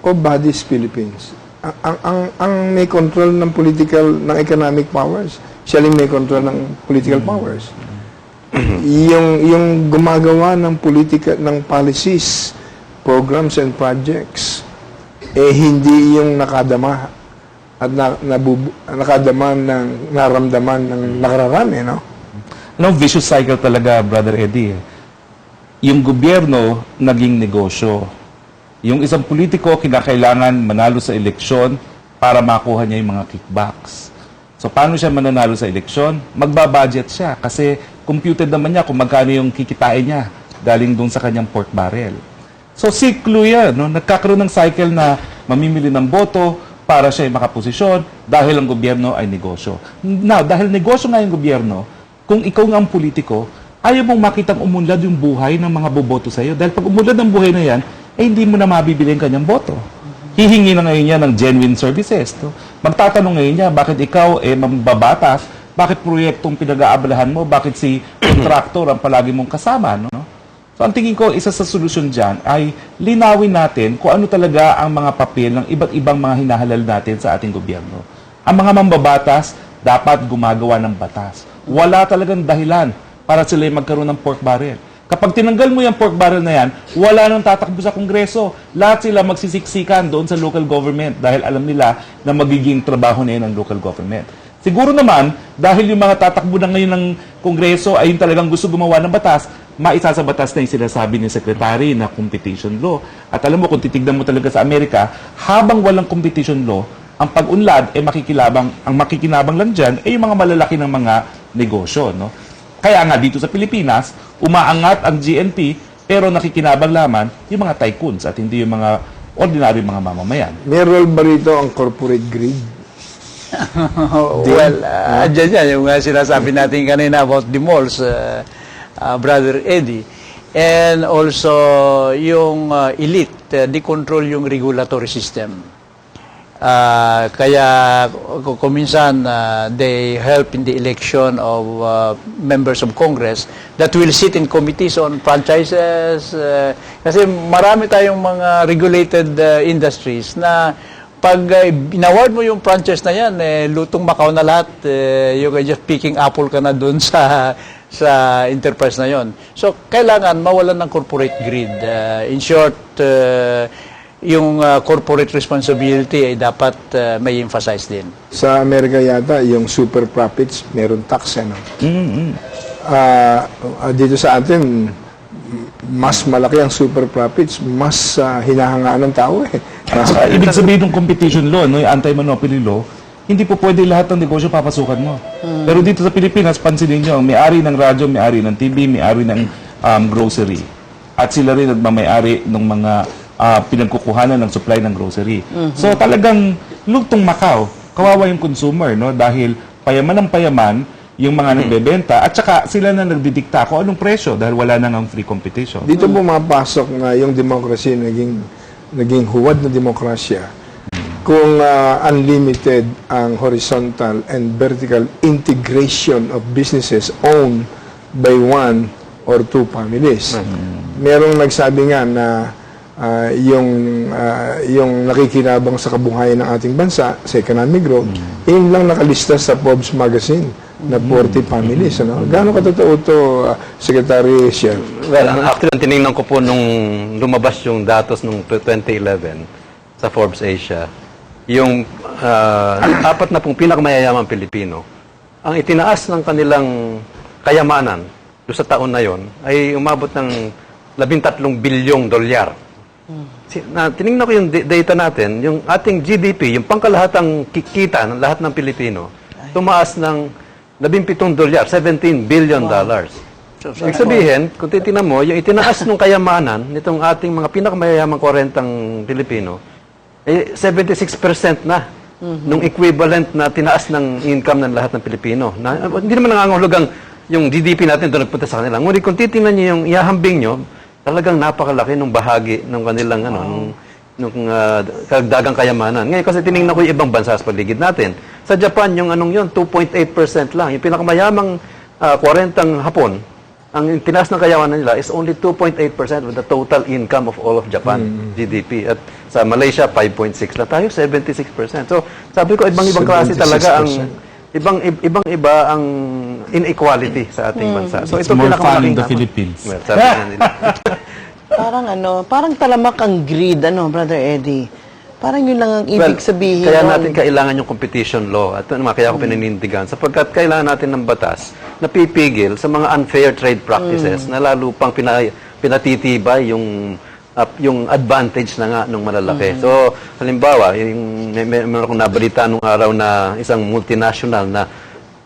core bodies Philippines. Ang may control ng ng economic powers, siya lang may control ng political powers. yung gumagawa ng policies, programs and projects, hindi yung nakadama at nakadama ng naramdaman ng nakararami, no? Vicious cycle talaga, Brother Eddie. Yung gobyerno, naging negosyo. Yung isang politiko, kinakailangan manalo sa eleksyon para makuha niya yung mga kickbacks. So, paano siya mananalo sa eleksyon? Magbabudget siya kasi computed naman niya kung magkano yung kikitain niya galing dun sa kanyang pork barrel. So, siklo yan. No? Nagkakaroon ng cycle na mamimili ng boto para siya ay makaposisyon dahil ang gobyerno ay negosyo. Now, dahil negosyo nga yung gobyerno, kung ikaw nga ang politiko, ayaw mong makitang umunlad yung buhay ng mga boboto sa'yo. Dahil pag umunlad ang buhay na yan, hindi mo na mabibili ang kanyang boto. Hihingi na ngayon niya ng genuine services. No? Magtatanong ngayon niya, bakit ikaw mambabatas? Bakit proyektong pinag-aabalahan mo? Bakit si contractor ang palagi mong kasama? No? So ang tingin ko, isa sa solusyon dyan ay linawin natin kung ano talaga ang mga papel ng iba't ibang mga hinahalal natin sa ating gobyerno. Ang mga mambabatas dapat gumagawa ng batas. Wala talagang dahilan para sila magkaroon ng pork barrel. Kapag tinanggal mo yung pork barrel na yan, wala nang tatakbo sa Kongreso. Lahat sila magsisiksikan doon sa local government dahil alam nila na magiging trabaho na yun ng local government. Siguro naman, dahil yung mga tatakbo na ngayon ng Kongreso ay yung talagang gusto gumawa ng batas, maisa sa batas na yung sinasabi ni Secretary na competition law. At alam mo, kung titignan mo talaga sa Amerika, habang walang competition law, ang pag-unlad ay makikinabang lang dyan ay yung mga malalaki ng mga negosyo. No? Kaya nga dito sa Pilipinas, umaangat ang GNP pero nakikinabang lamang yung mga tycoons at hindi yung mga ordinary mga mamamayan. May role ba rito ang corporate greed? Well, andyan yan, yung sinasabi natin kanina about the malls, Brother Eddie. And also, yung elite, they control yung regulatory system. Kaya kung minsan they help in the election of members of Congress that will sit in committees on franchises kasi marami tayong mga regulated industries na pag inaward mo yung franchise na yan, lutong Macau na lahat, you can just picking apple ka na dun sa enterprise na yon. So kailangan mawalan ng corporate greed. In short, yung corporate responsibility ay dapat may emphasize din. Sa Amerika yata, yung super profits, meron tax, ano? Dito sa atin, mas malaki ang super profits, mas hinahangaan ng tao eh. Ibig sabihin ng competition law, no, yung anti-monopoly law, hindi po pwede lahat ng negosyo papasukan mo. Pero dito sa Pilipinas, pansinin nyo, may-ari ng radyo, may-ari ng TV, may-ari ng grocery. At sila rin nagmamay-ari ng mga pinagkukuhanan ng supply ng grocery. So talagang lutong Macau, kawawa yung consumer, no? Dahil payaman ng payaman yung mga nagbebenta at saka sila na nagdidikta kung anong presyo dahil wala na ng free competition. Dito pumapasok na yung democracy naging huwad na demokrasya kung unlimited ang horizontal and vertical integration of businesses owned by one or two families. Merong nagsabi nga na yung nakikinabang sa kabuhayan ng ating bansa, sa economic growth, yun lang nakalista sa Forbes magazine na 40 families. Ano? Gaano katotoo ito, Secretary Chef? Well, actually, ang tinignan ko po nung lumabas yung datos nung 2011 sa Forbes Asia, yung 4 na pong pinakamayayamang Pilipino, ang itinaas ng kanilang kayamanan doon sa taon na yon ay umabot ng $13 bilyong. Tinignan ko yung data natin, yung ating GDP, yung pangkalahatang kita ng lahat ng Pilipino, tumaas ng $17 billion. Ibig sabihin, kung titignan mo, yung itinaas ng kayamanan nitong ating mga pinakamayayamang 40 Pilipino, 76% na nung equivalent na tinaas ng income ng lahat ng Pilipino. Hindi naman nangangahulugang yung GDP natin doon nagpunta sa kanila. Ngunit kung titingnan nyo yung ihahambing nyo, talagang napakalaki ng bahagi ng kanilang karagdagang kayamanan. Ngayon kasi tinignan ko yung ibang bansa sa paligid natin. Sa Japan, yung 2.8% lang. Yung pinakamayamang 40 Hapon, ang tinaas ng kayamanan nila is only 2.8% of the total income of all of Japan, GDP. At sa Malaysia, 5.6 lang tayo, 76%. So, sabi ko, ibang-ibang klase talaga ang ibang-iba ang inequality sa ating bansa. So, ito more fun pinakamalaking in the Philippines. Well, sabi nga nila. Parang talamak ang greed, Brother Eddie. Parang yun lang ang ibig sabihin. Kaya natin kailangan yung competition law. At kaya ako pininindigan. Sapagkat kailangan natin ng batas na pipigil sa mga unfair trade practices na lalo pang pinatitibay yung advantage na nga ng malalaki. So, halimbawa, meron akong nabalita nung araw na isang multinational na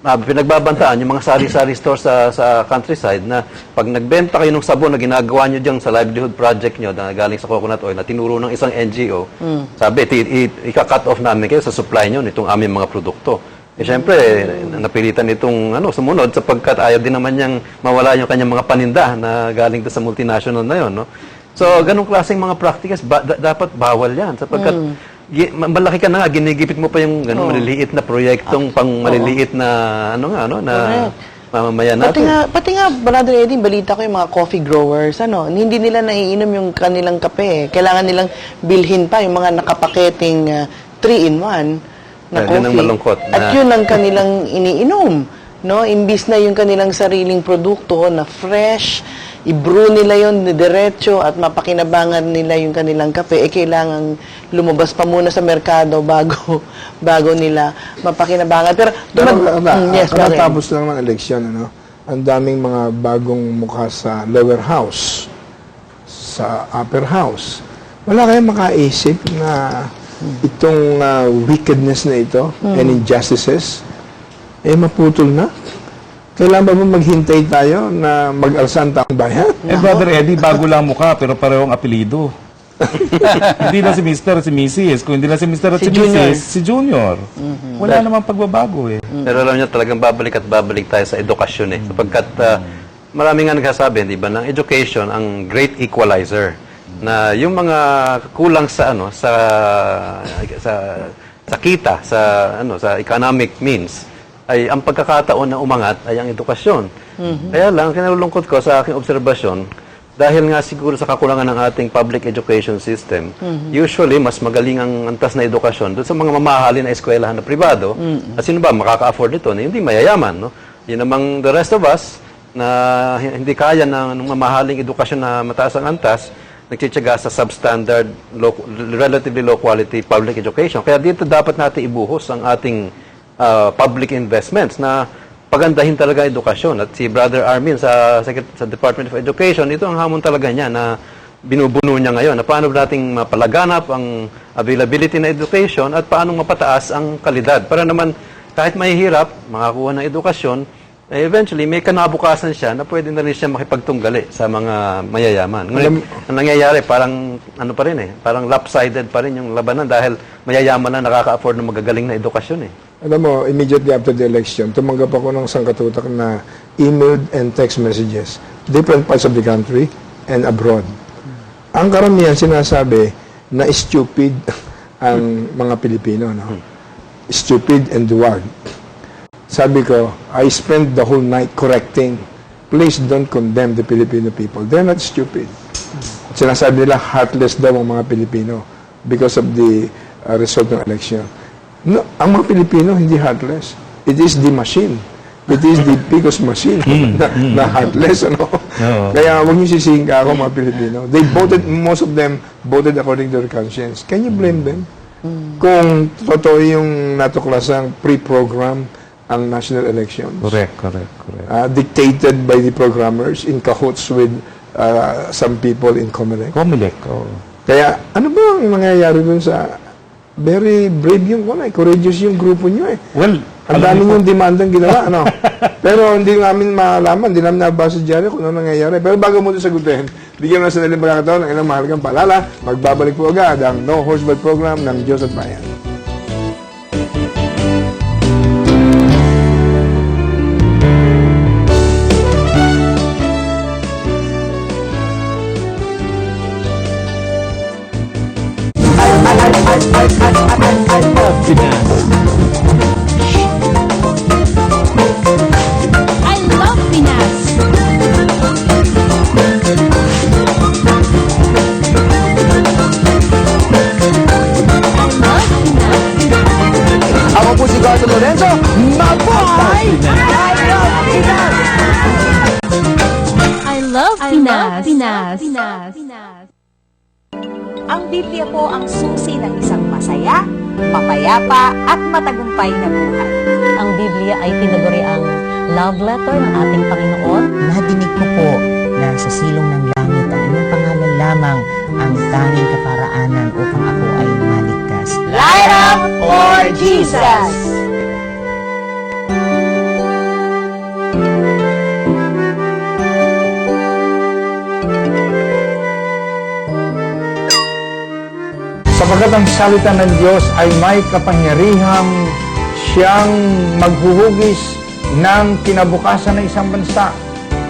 pinagbabantaan yung mga sari-sari store sa countryside na pag nagbenta kayo ng sabon na ginagawa nyo dyan sa livelihood project nyo na galing sa coconut oil na tinuro ng isang NGO, sabi, ika-cut off namin kayo sa supply nyo nitong aming mga produkto. Eh, syempre, napilitan itong sumunod sapagkat ayaw din naman niyang mawala yung kanyang mga paninda na galing sa multinational na yon, no? So, ganong klaseng mga practices, dapat bawal yan sapagkat malaki ka na nga, ginigipit mo pa yung maliliit na proyektong pang maliliit na mamamayan natin. Pati nga, Brother Eddie, balita ko yung mga coffee growers, hindi nila naiinom yung kanilang kape. Kailangan nilang bilhin pa yung mga nakapaketing 3-in-1 na coffee. Yun ang malungkot. At yun ang kanilang iniinom. Imbis na yung kanilang sariling produkto na fresh, i-brew nila yun diretso at mapakinabangan nila yung kanilang kape, kailangan lumabas pa muna sa merkado bago nila mapakinabangan. Pero yes, tapos lang ng eleksyon, ang daming mga bagong mukha sa lower house, sa upper house. Wala kayong makaisip na itong wickedness na ito and injustices maputol na? Kailan ba maghintay tayo na mag-alsan taong bayan? Brother Eddie, bago lang mukha, pero parehong apelido. Hindi na si Mr. si Mrs. Kung hindi na si Mr. at si Mrs., si Junior. Wala namang pagbabago Pero alam niyo, talagang babalik tayo sa edukasyon sapagkat marami nga nagsasabi, di ba, ng education ang great equalizer. Na yung mga kulang sa kita, sa economic means, ay ang pagkakataon na umangat ay ang edukasyon. Kaya lang, kinalulungkot ko sa aking obserbasyon, dahil nga siguro sa kakulangan ng ating public education system, usually mas magaling ang antas na edukasyon doon sa mga mamahalin na eskwelahan na pribado. At sino ba makaka-afford nito? Na hindi mayayaman. No? Yun namang the rest of us na hindi kaya ng mamahaling edukasyon na mataas ang antas, nagtitiyaga sa substandard, relatively low quality public education. Kaya dito dapat natin ibuhos ang ating public investments na pagandahin talaga edukasyon. At si Brother Armin sa Department of Education, ito ang hamon talaga niya na binubuno niya ngayon. Na paano nating mapalaganap ang availability na education at paano mapataas ang kalidad. Para naman kahit mahihirap, makakuha ng edukasyon, eventually may kanabukasan siya na pwede na rin siya makipagtunggali sa mga mayayaman. Ngunit ang nangyayari, parang parang lopsided pa rin yung labanan dahil mayayaman na nakaka-afford ng magagaling na edukasyon Alam mo, immediately after the election, tumanggap ako ng sangkatutak na email and text messages, different parts of the country and abroad. Ang karamihan sinasabi na stupid ang mga Pilipino. Stupid and duwag. Sabi ko, I spent the whole night correcting. Please don't condemn the Filipino people. They're not stupid. sinasabi nila heartless daw ang mga Pilipino because of the result ng election. No, ang mga Pilipino hindi heartless. It is the machine. It is the biggest machine na heartless, ano? Kaya huwag niyo sisihin ka ako, mga Pilipino. They voted, most of them voted according to their conscience. Can you blame them? Kung totoo yung natuklasang pre-program ang national elections. Correct. Dictated by the programmers in cahoots with some people in Comelec. Kaya, ano ba ang mangyayari dun sa very brave yung courageous yung grupo nyo eh. Well, ang dami yung demandang ginawa, ano? Pero hindi namin malaman, hindi namin nabasa dyan kung ano nangyayari. Pero bago mo ito sagutin, bigyan mo na sa naling pagkakataon ng ilang mahalagang paalala. Magbabalik po agad ang No Horse Bad program ng Diyos at Bayan. I love Pinas! Ako po si Gardo Lorenzo. Mabuhay! I love Pinas! Ang Biblia po ang susi ng isang masaya, mapayapa at matagumpay na buhay. Ang Biblia ay tinaguri ang love letter ng ating Panginoon. Nadinig ko po na sa silong ng langit ang inyong pangalan lamang ang tanging kaparaanan upang ako ay maligtas. Light up for Jesus! Sapagkat ang salita ng Diyos ay may kapangyarihang siyang maghuhugis ng kinabukasan ng isang bansa.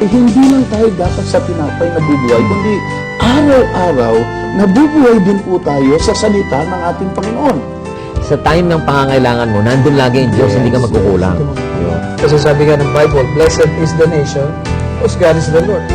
Hindi lang tayo dapat sa tinapay nabubuhay, kundi araw-araw nabubuhay din po tayo sa salita ng ating Panginoon. Sa time ng pangangailangan mo, nandun lagi ang Diyos, hindi ka magkukulang. Kasi sabi nga ng Bible, blessed is the nation whose God is the Lord.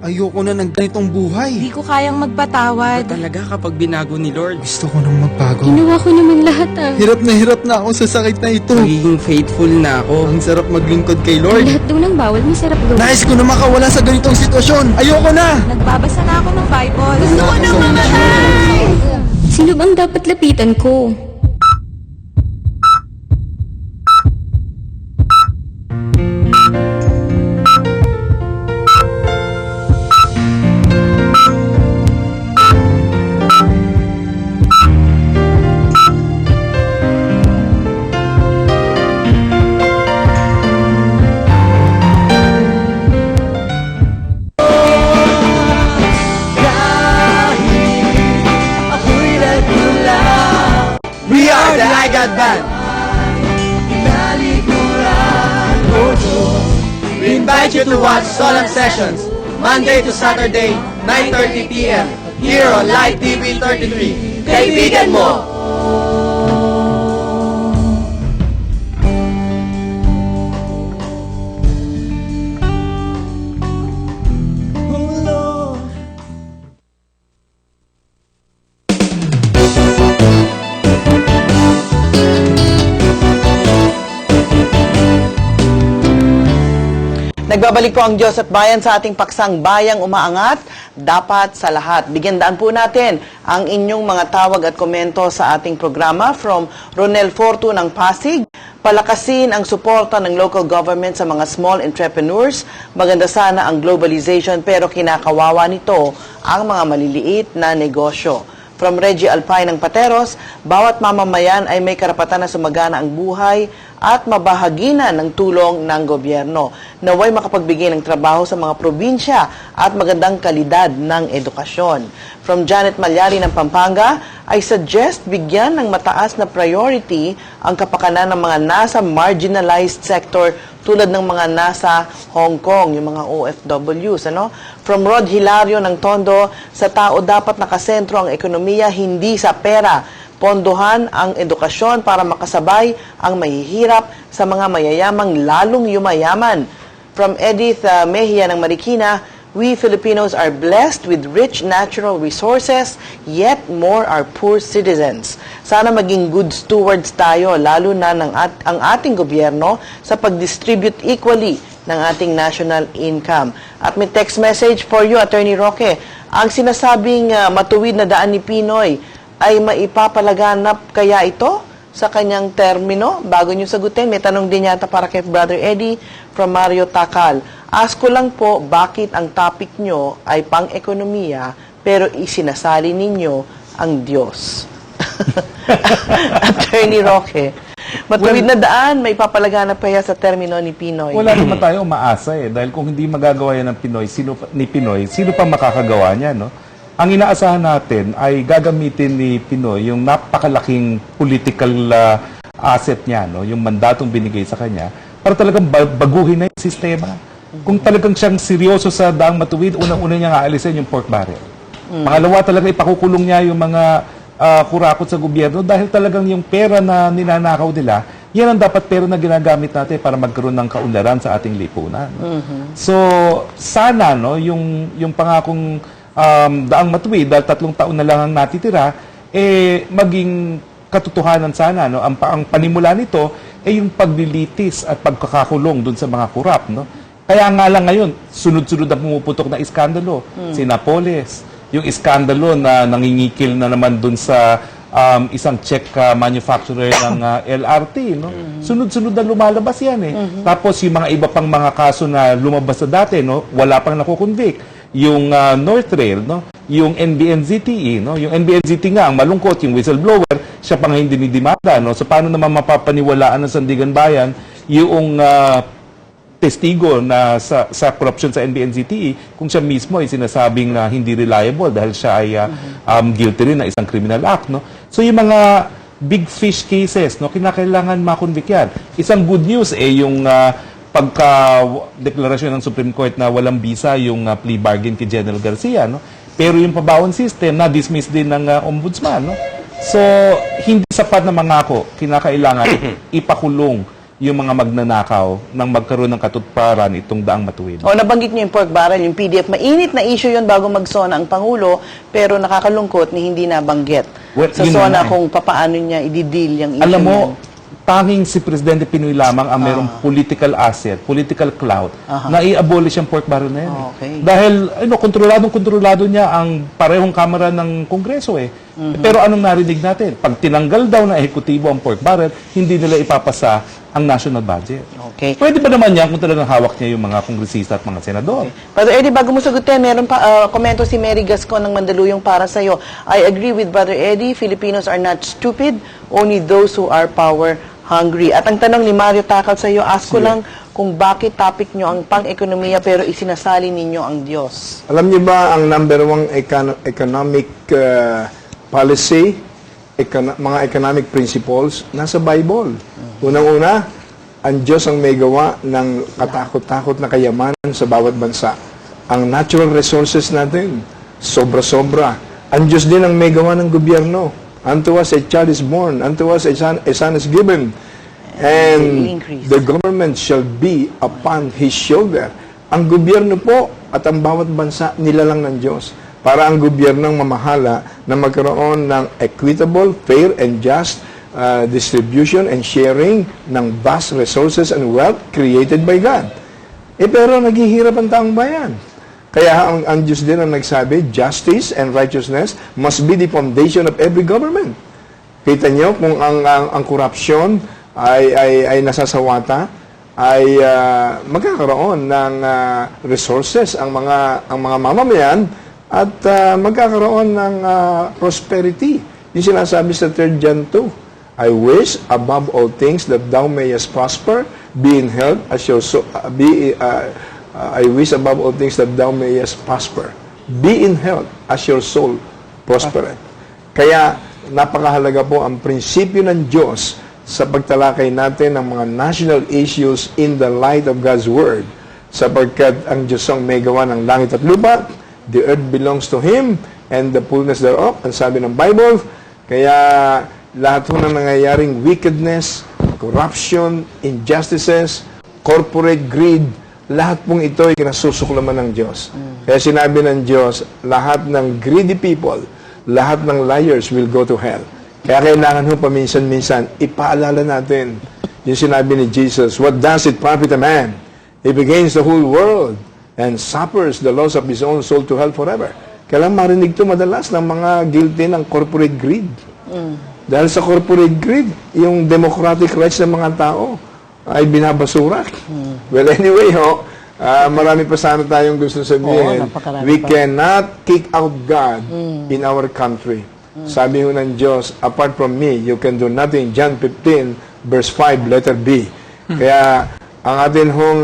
Ayoko na ng ganitong buhay. Hindi ko kayang magpatawad. Talaga kapag binago ni Lord, gusto ko nang magbago. Ginawa ko naman lahat Hirap na ako sa sakit na ito. Magiging faithful na ako. Ang sarap maglingkod kay Lord. Lahat daw ng bawal, masarap daw. Nais ko na makawala sa ganitong sitwasyon. Ayoko na! Nagbabasa na ako ng Bible. Gusto ko nang mamatay! Sino bang dapat lapitan ko? We are the IGAD Band. We invite you to watch Solemn Sessions, Monday to Saturday, 9:30 p.m. here on Light TV 33. Kaibigan mo! Nagbabalik po ang Diyos at Bayan sa ating paksang Bayang Umaangat, dapat sa lahat. Bigyan daan po natin ang inyong mga tawag at komento sa ating programa from Ronel Fortu ng Pasig. Palakasin ang suporta ng local government sa mga small entrepreneurs. Maganda sana ang globalization pero kinakawawa nito ang mga maliliit na negosyo. From Reggie Alpay ng Pateros, bawat mamamayan ay may karapatan na sumagana ang buhay at mabahagi na ng tulong ng gobyerno. Naway makapagbigay ng trabaho sa mga probinsya at magandang kalidad ng edukasyon. From Janet Malyari ng Pampanga, I suggest bigyan ng mataas na priority ang kapakanan ng mga nasa marginalized sector tulad ng mga nasa Hong Kong, yung mga OFWs. From Rod Hilario ng Tondo, sa tao dapat nakasentro ang ekonomiya, hindi sa pera. Pondohan ang edukasyon para makasabay ang mahihirap sa mga mayayamang lalong yumayaman. From Edith Mejia ng Marikina, we Filipinos are blessed with rich natural resources, yet more are poor citizens. Sana maging good stewards tayo, lalo na ang ating gobyerno sa pag-distribute equally ng ating national income. At may text message for you, Attorney Roque. Ang sinasabing matuwid na daan ni Pinoy ay maipapalaganap kaya ito sa kanyang termino? Bago niyo sagutin, may tanong din yata para kay Brother Eddie from Mario Takal. Ask ko lang po, bakit ang topic nyo ay pang-ekonomiya pero isinasali ninyo ang Diyos? Attorney Roque, matuwid na daan, may papalaganap kaya sa termino ni Pinoy? Wala naman tayo umaasa dahil kung hindi magagawa yan ng Pinoy, sino pa makakagawa niya, no? Ang inaasahan natin ay gagamitin ni Pinoy yung napakalaking political asset niya, no? Yung mandatong binigay sa kanya, para talagang baguhin na yung sistema. Kung talagang siyang seryoso sa daang matuwid, unang-una niya nga alisin yung pork barrel. Pangalawa, talaga ipakukulong niya yung mga kurakot sa gobyerno dahil talagang yung pera na ninanakaw nila, yan ang dapat pera na ginagamit natin para magkaroon ng kaunlaran sa ating lipunan. So, sana, no, yung pangakong daang matuwid, dahil 3 taon na lang ang natitira, maging katotohanan sana, no? Ang panimula nito ay yung paglilitis at pagkakakulong dun sa mga kurap, no? Kaya nga lang ngayon, sunod-sunod na pumuputok na iskandalo. Si Napoles, yung iskandalo na nangingikil na naman dun sa isang Czech manufacturer ng LRT, no? Sunod-sunod na lumalabas yan, Tapos yung mga iba pang mga kaso na lumabas na dati, no? Wala pang nakukonvict. Yung North Rail, no? Yung NBNZTE, no? Yung NBNZTE nga, ang malungkot, yung whistleblower, siya pa nga hindi dinidimanda, no? So, paano naman mapapaniwalaan ng Sandigan Bayan yung testigo na sa corruption sa NBNZTE kung siya mismo ay sinasabing hindi reliable dahil siya ay guilty rin na isang criminal act, no? So, yung mga big fish cases, no? Kinakailangan makonvict yan. Isang good news, yung pagka-deklarasyon ng Supreme Court na walang bisa yung plea bargain kay General Garcia, no? Pero yung pabawon system, na-dismiss din ng ombudsman, no? So, hindi sapat na mangako. Kinakailangan ipakulong yung mga magnanakaw nang magkaroon ng katuparan itong daang matuwid. Nabanggit niyo yung pork barrel, yung PDF. Mainit na issue yun bago magsona ang Pangulo, pero nakakalungkot ni hindi nabanggit. Sa SONA kung papaano niya i-deal yung issue. Alam mo, tanging si Presidente Pinoy lamang ang mayroong political asset, political clout, na i-abolish ang pork barrel na yan. Dahil, kontrolado niya ang parehong kamara ng Kongreso, Pero anong narinig natin? Pag tinanggal daw na ehekutibo ang pork barrel, hindi nila ipapasa ang national budget. Pwede ba naman yan kung talagang hawak niya yung mga kongresista at mga senador? Brother Eddie, bago mo sagutin, meron pa komento si Mary Gascon ng Mandaluyong para sa'yo. I agree with Brother Eddie, Filipinos are not stupid, only those who are power hungry. At ang tanong ni Mario Takal sa iyo, ask ko lang kung bakit topic nyo ang pang-ekonomiya pero isinasali ninyo ang Diyos. Alam niyo ba ang number 1 economic policy, mga economic principles, nasa Bible. Unang-una, ang Diyos ang may gawa ng katakot-takot na kayamanan sa bawat bansa. Ang natural resources natin, sobra-sobra. Ang Diyos din ang may gawa ng gobyerno. Unto us a child is born, unto us a son is given, and the government shall be upon his shoulder. Ang gobyerno po at ang bawat bansa nilalang ng Diyos para ang gobyernong mamahala na magkaroon ng equitable, fair, and just distribution and sharing ng vast resources and wealth created by God. Pero naghihirap ang taong bayan. Kaya ang Diyos din ang nagsabi, justice and righteousness must be the foundation of every government. Kita niyo kung ang korupsyon ay nasasawata, ay magkakaroon ng resources ang mga mamamayan at magkakaroon ng prosperity. Yung sinasabi sa 3 John 2, I wish above all things that thou mayest prosper, be in health as your soul. I wish above all things that thou mayest prosper, be in health as your soul prospereth. Kaya napakahalaga po ang prinsipyo ng Diyos sa pagtalakay natin ng mga national issues in the light of God's Word. Sapagkat ang Diyos ang may gawa ng langit at lupa, the earth belongs to Him, and the fullness thereof, ang sabi ng Bible. Kaya lahat po ng nangyayaring wickedness, corruption, injustices, corporate greed, lahat pong ito ay kinasusuklaman ng Diyos. Kaya sinabi ng Diyos, lahat ng greedy people, lahat ng liars will go to hell. Kaya kailangan ho paminsan-minsan, ipaalala natin yung sinabi ni Jesus, what does it profit a man if he gains the whole world and suffers the loss of his own soul to hell forever? Kailangan marinig ito madalas ng mga guilty ng corporate greed. Dahil sa corporate greed, yung democratic rights ng mga tao ay binabasura. Well, anyway, marami pa sana tayong gusto sabihin. We cannot kick out God in our country. Sabi ho ng Diyos, apart from me, you can do nothing. John 15, verse 5, letter B. Kaya, ang atin hong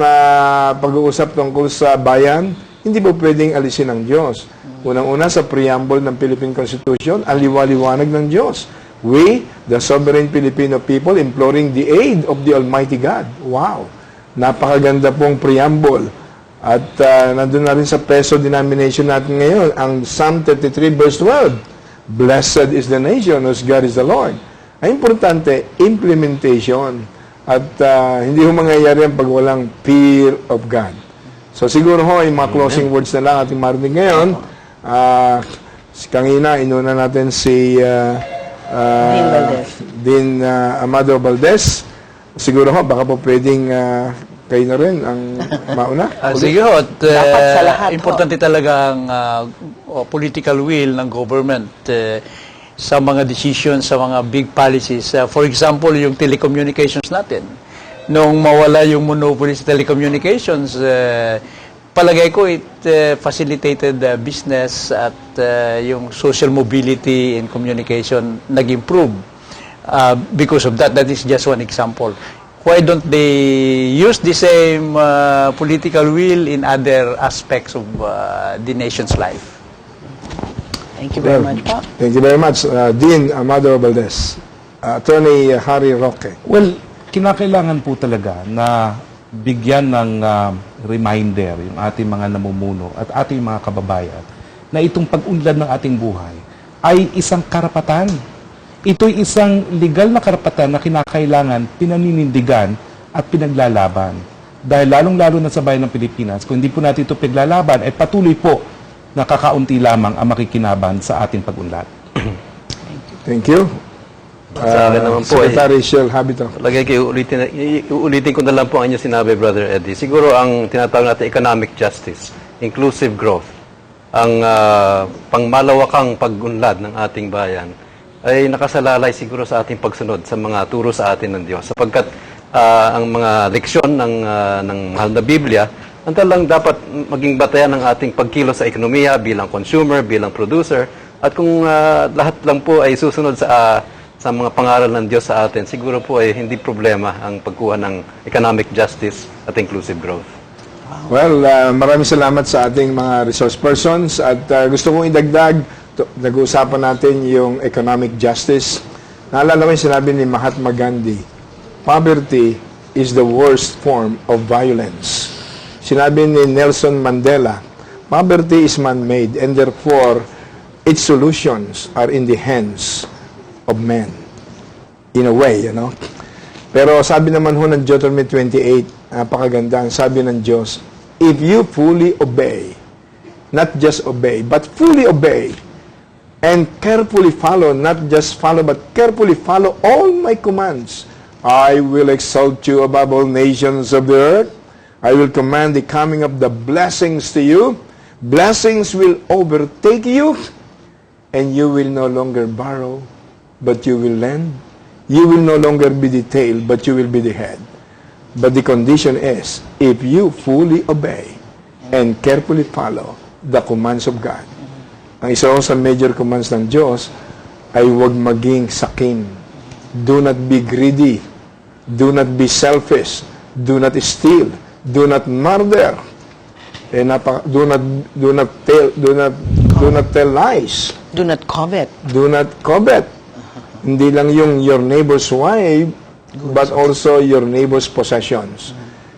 pag-uusap tungkol sa bayan, hindi po pwedeng alisin ng Diyos. Unang-una sa preamble ng Philippine Constitution, ang liwaliwanag ng Diyos. We, the sovereign Filipino people, imploring the aid of the Almighty God. Wow! Napakaganda pong preamble. At nandun na rin sa peso denomination natin ngayon, ang Psalm 33 verse 12. Blessed is the nation whose God is the Lord. Ang importante, implementation. At hindi ho mangyayari yan pag walang fear of God. So siguro ho, yung mga closing words na lang ating marinig ngayon. Kanina, inuna natin si Dean Amado Valdez. Siguro ho, baka po pwedeng kayo na rin ang mauna. Sige ho, at importante talaga ang political will ng government sa mga decisions, sa mga big policies. For example, yung telecommunications natin. Nung mawala yung monopoly sa telecommunications, palagay ko it facilitated business at yung social mobility and communication nag-improve. Because of that, that is just one example. Why don't they use the same political will in other aspects of the nation's life? Thank you very much, Pa. Thank you very much, Dean Amado Valdez. Attorney Harry Roque. Well, kinakailangan po talaga na bigyan ng reminder yung ating mga namumuno at ating mga kababayan na itong pag-unlad ng ating buhay ay isang karapatan. Ito'y isang legal na karapatan na kinakailangan pinaninindigan at pinaglalaban. Dahil lalong-lalo na sa bayan ng Pilipinas, kung hindi po natin ito pinaglalaban, ay patuloy po nakakaunti lamang ang makikinaban sa ating pag-unlad. Thank you. Sa akin naman po, Secretary Shell Habito. Lagay kayo, uulitin ko na lang po ang inyong sinabi, Brother Eddie. Siguro ang tinatawag natin economic justice, inclusive growth, ang pangmalawakang pag-unlad ng ating bayan ay nakasalalay siguro sa ating pagsunod sa mga turo sa atin ng Diyos. Sapagkat ang mga leksyon ng mahal na Biblia, ang talang dapat maging batayan ng ating pagkilos sa ekonomiya bilang consumer, bilang producer, at kung lahat lang po ay susunod sa mga pangaral ng Diyos sa atin, siguro po ay hindi problema ang pagkuha ng economic justice at inclusive growth. Well, maraming salamat sa ating mga resource persons at gusto kong idagdag, nag-uusapan natin yung economic justice. Naalala ko yung sinabi ni Mahatma Gandhi, poverty is the worst form of violence. Sinabi ni Nelson Mandela, poverty is man-made and therefore its solutions are in the hands of men. In a way, you know. Pero sabi naman ho ng Deuteronomy 28, napakaganda ang sabi ng Diyos, if you fully obey, not just obey, but fully obey, and carefully follow, not just follow, but carefully follow all my commands, I will exalt you above all nations of the earth. I will command the coming of the blessings to you. Blessings will overtake you, and you will no longer borrow, but you will lend. You will no longer be the tail, but you will be the head. But the condition is, if you fully obey and carefully follow the commands of God. Ang isa sa major commands ng Diyos ay huwag maging sakim Do not be greedy. Do not be selfish. Do not steal. Do not murder. Do not tell lies. Do not covet. Do not covet. Hindi lang yung your neighbor's wife, but also your neighbor's possessions.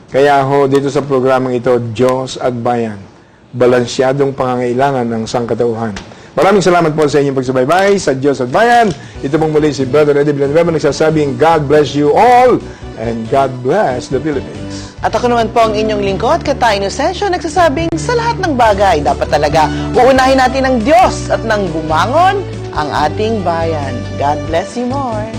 Kaya ho, dito sa programang ito, Diyos at Bayan, balansyadong pangangailangan ng sangkatauhan. Maraming salamat po sa inyong pagsubaybay sa Diyos at Bayan. Ito pong muli si Brother Eddie Villanueva nagsasabing, God bless you all and God bless the Philippines. At ako naman po ang inyong lingkod, Kata Inocencio, nagsasabing sa lahat ng bagay, dapat talaga uunahin natin ng Diyos at nang bumangon ang ating bayan. God bless you more.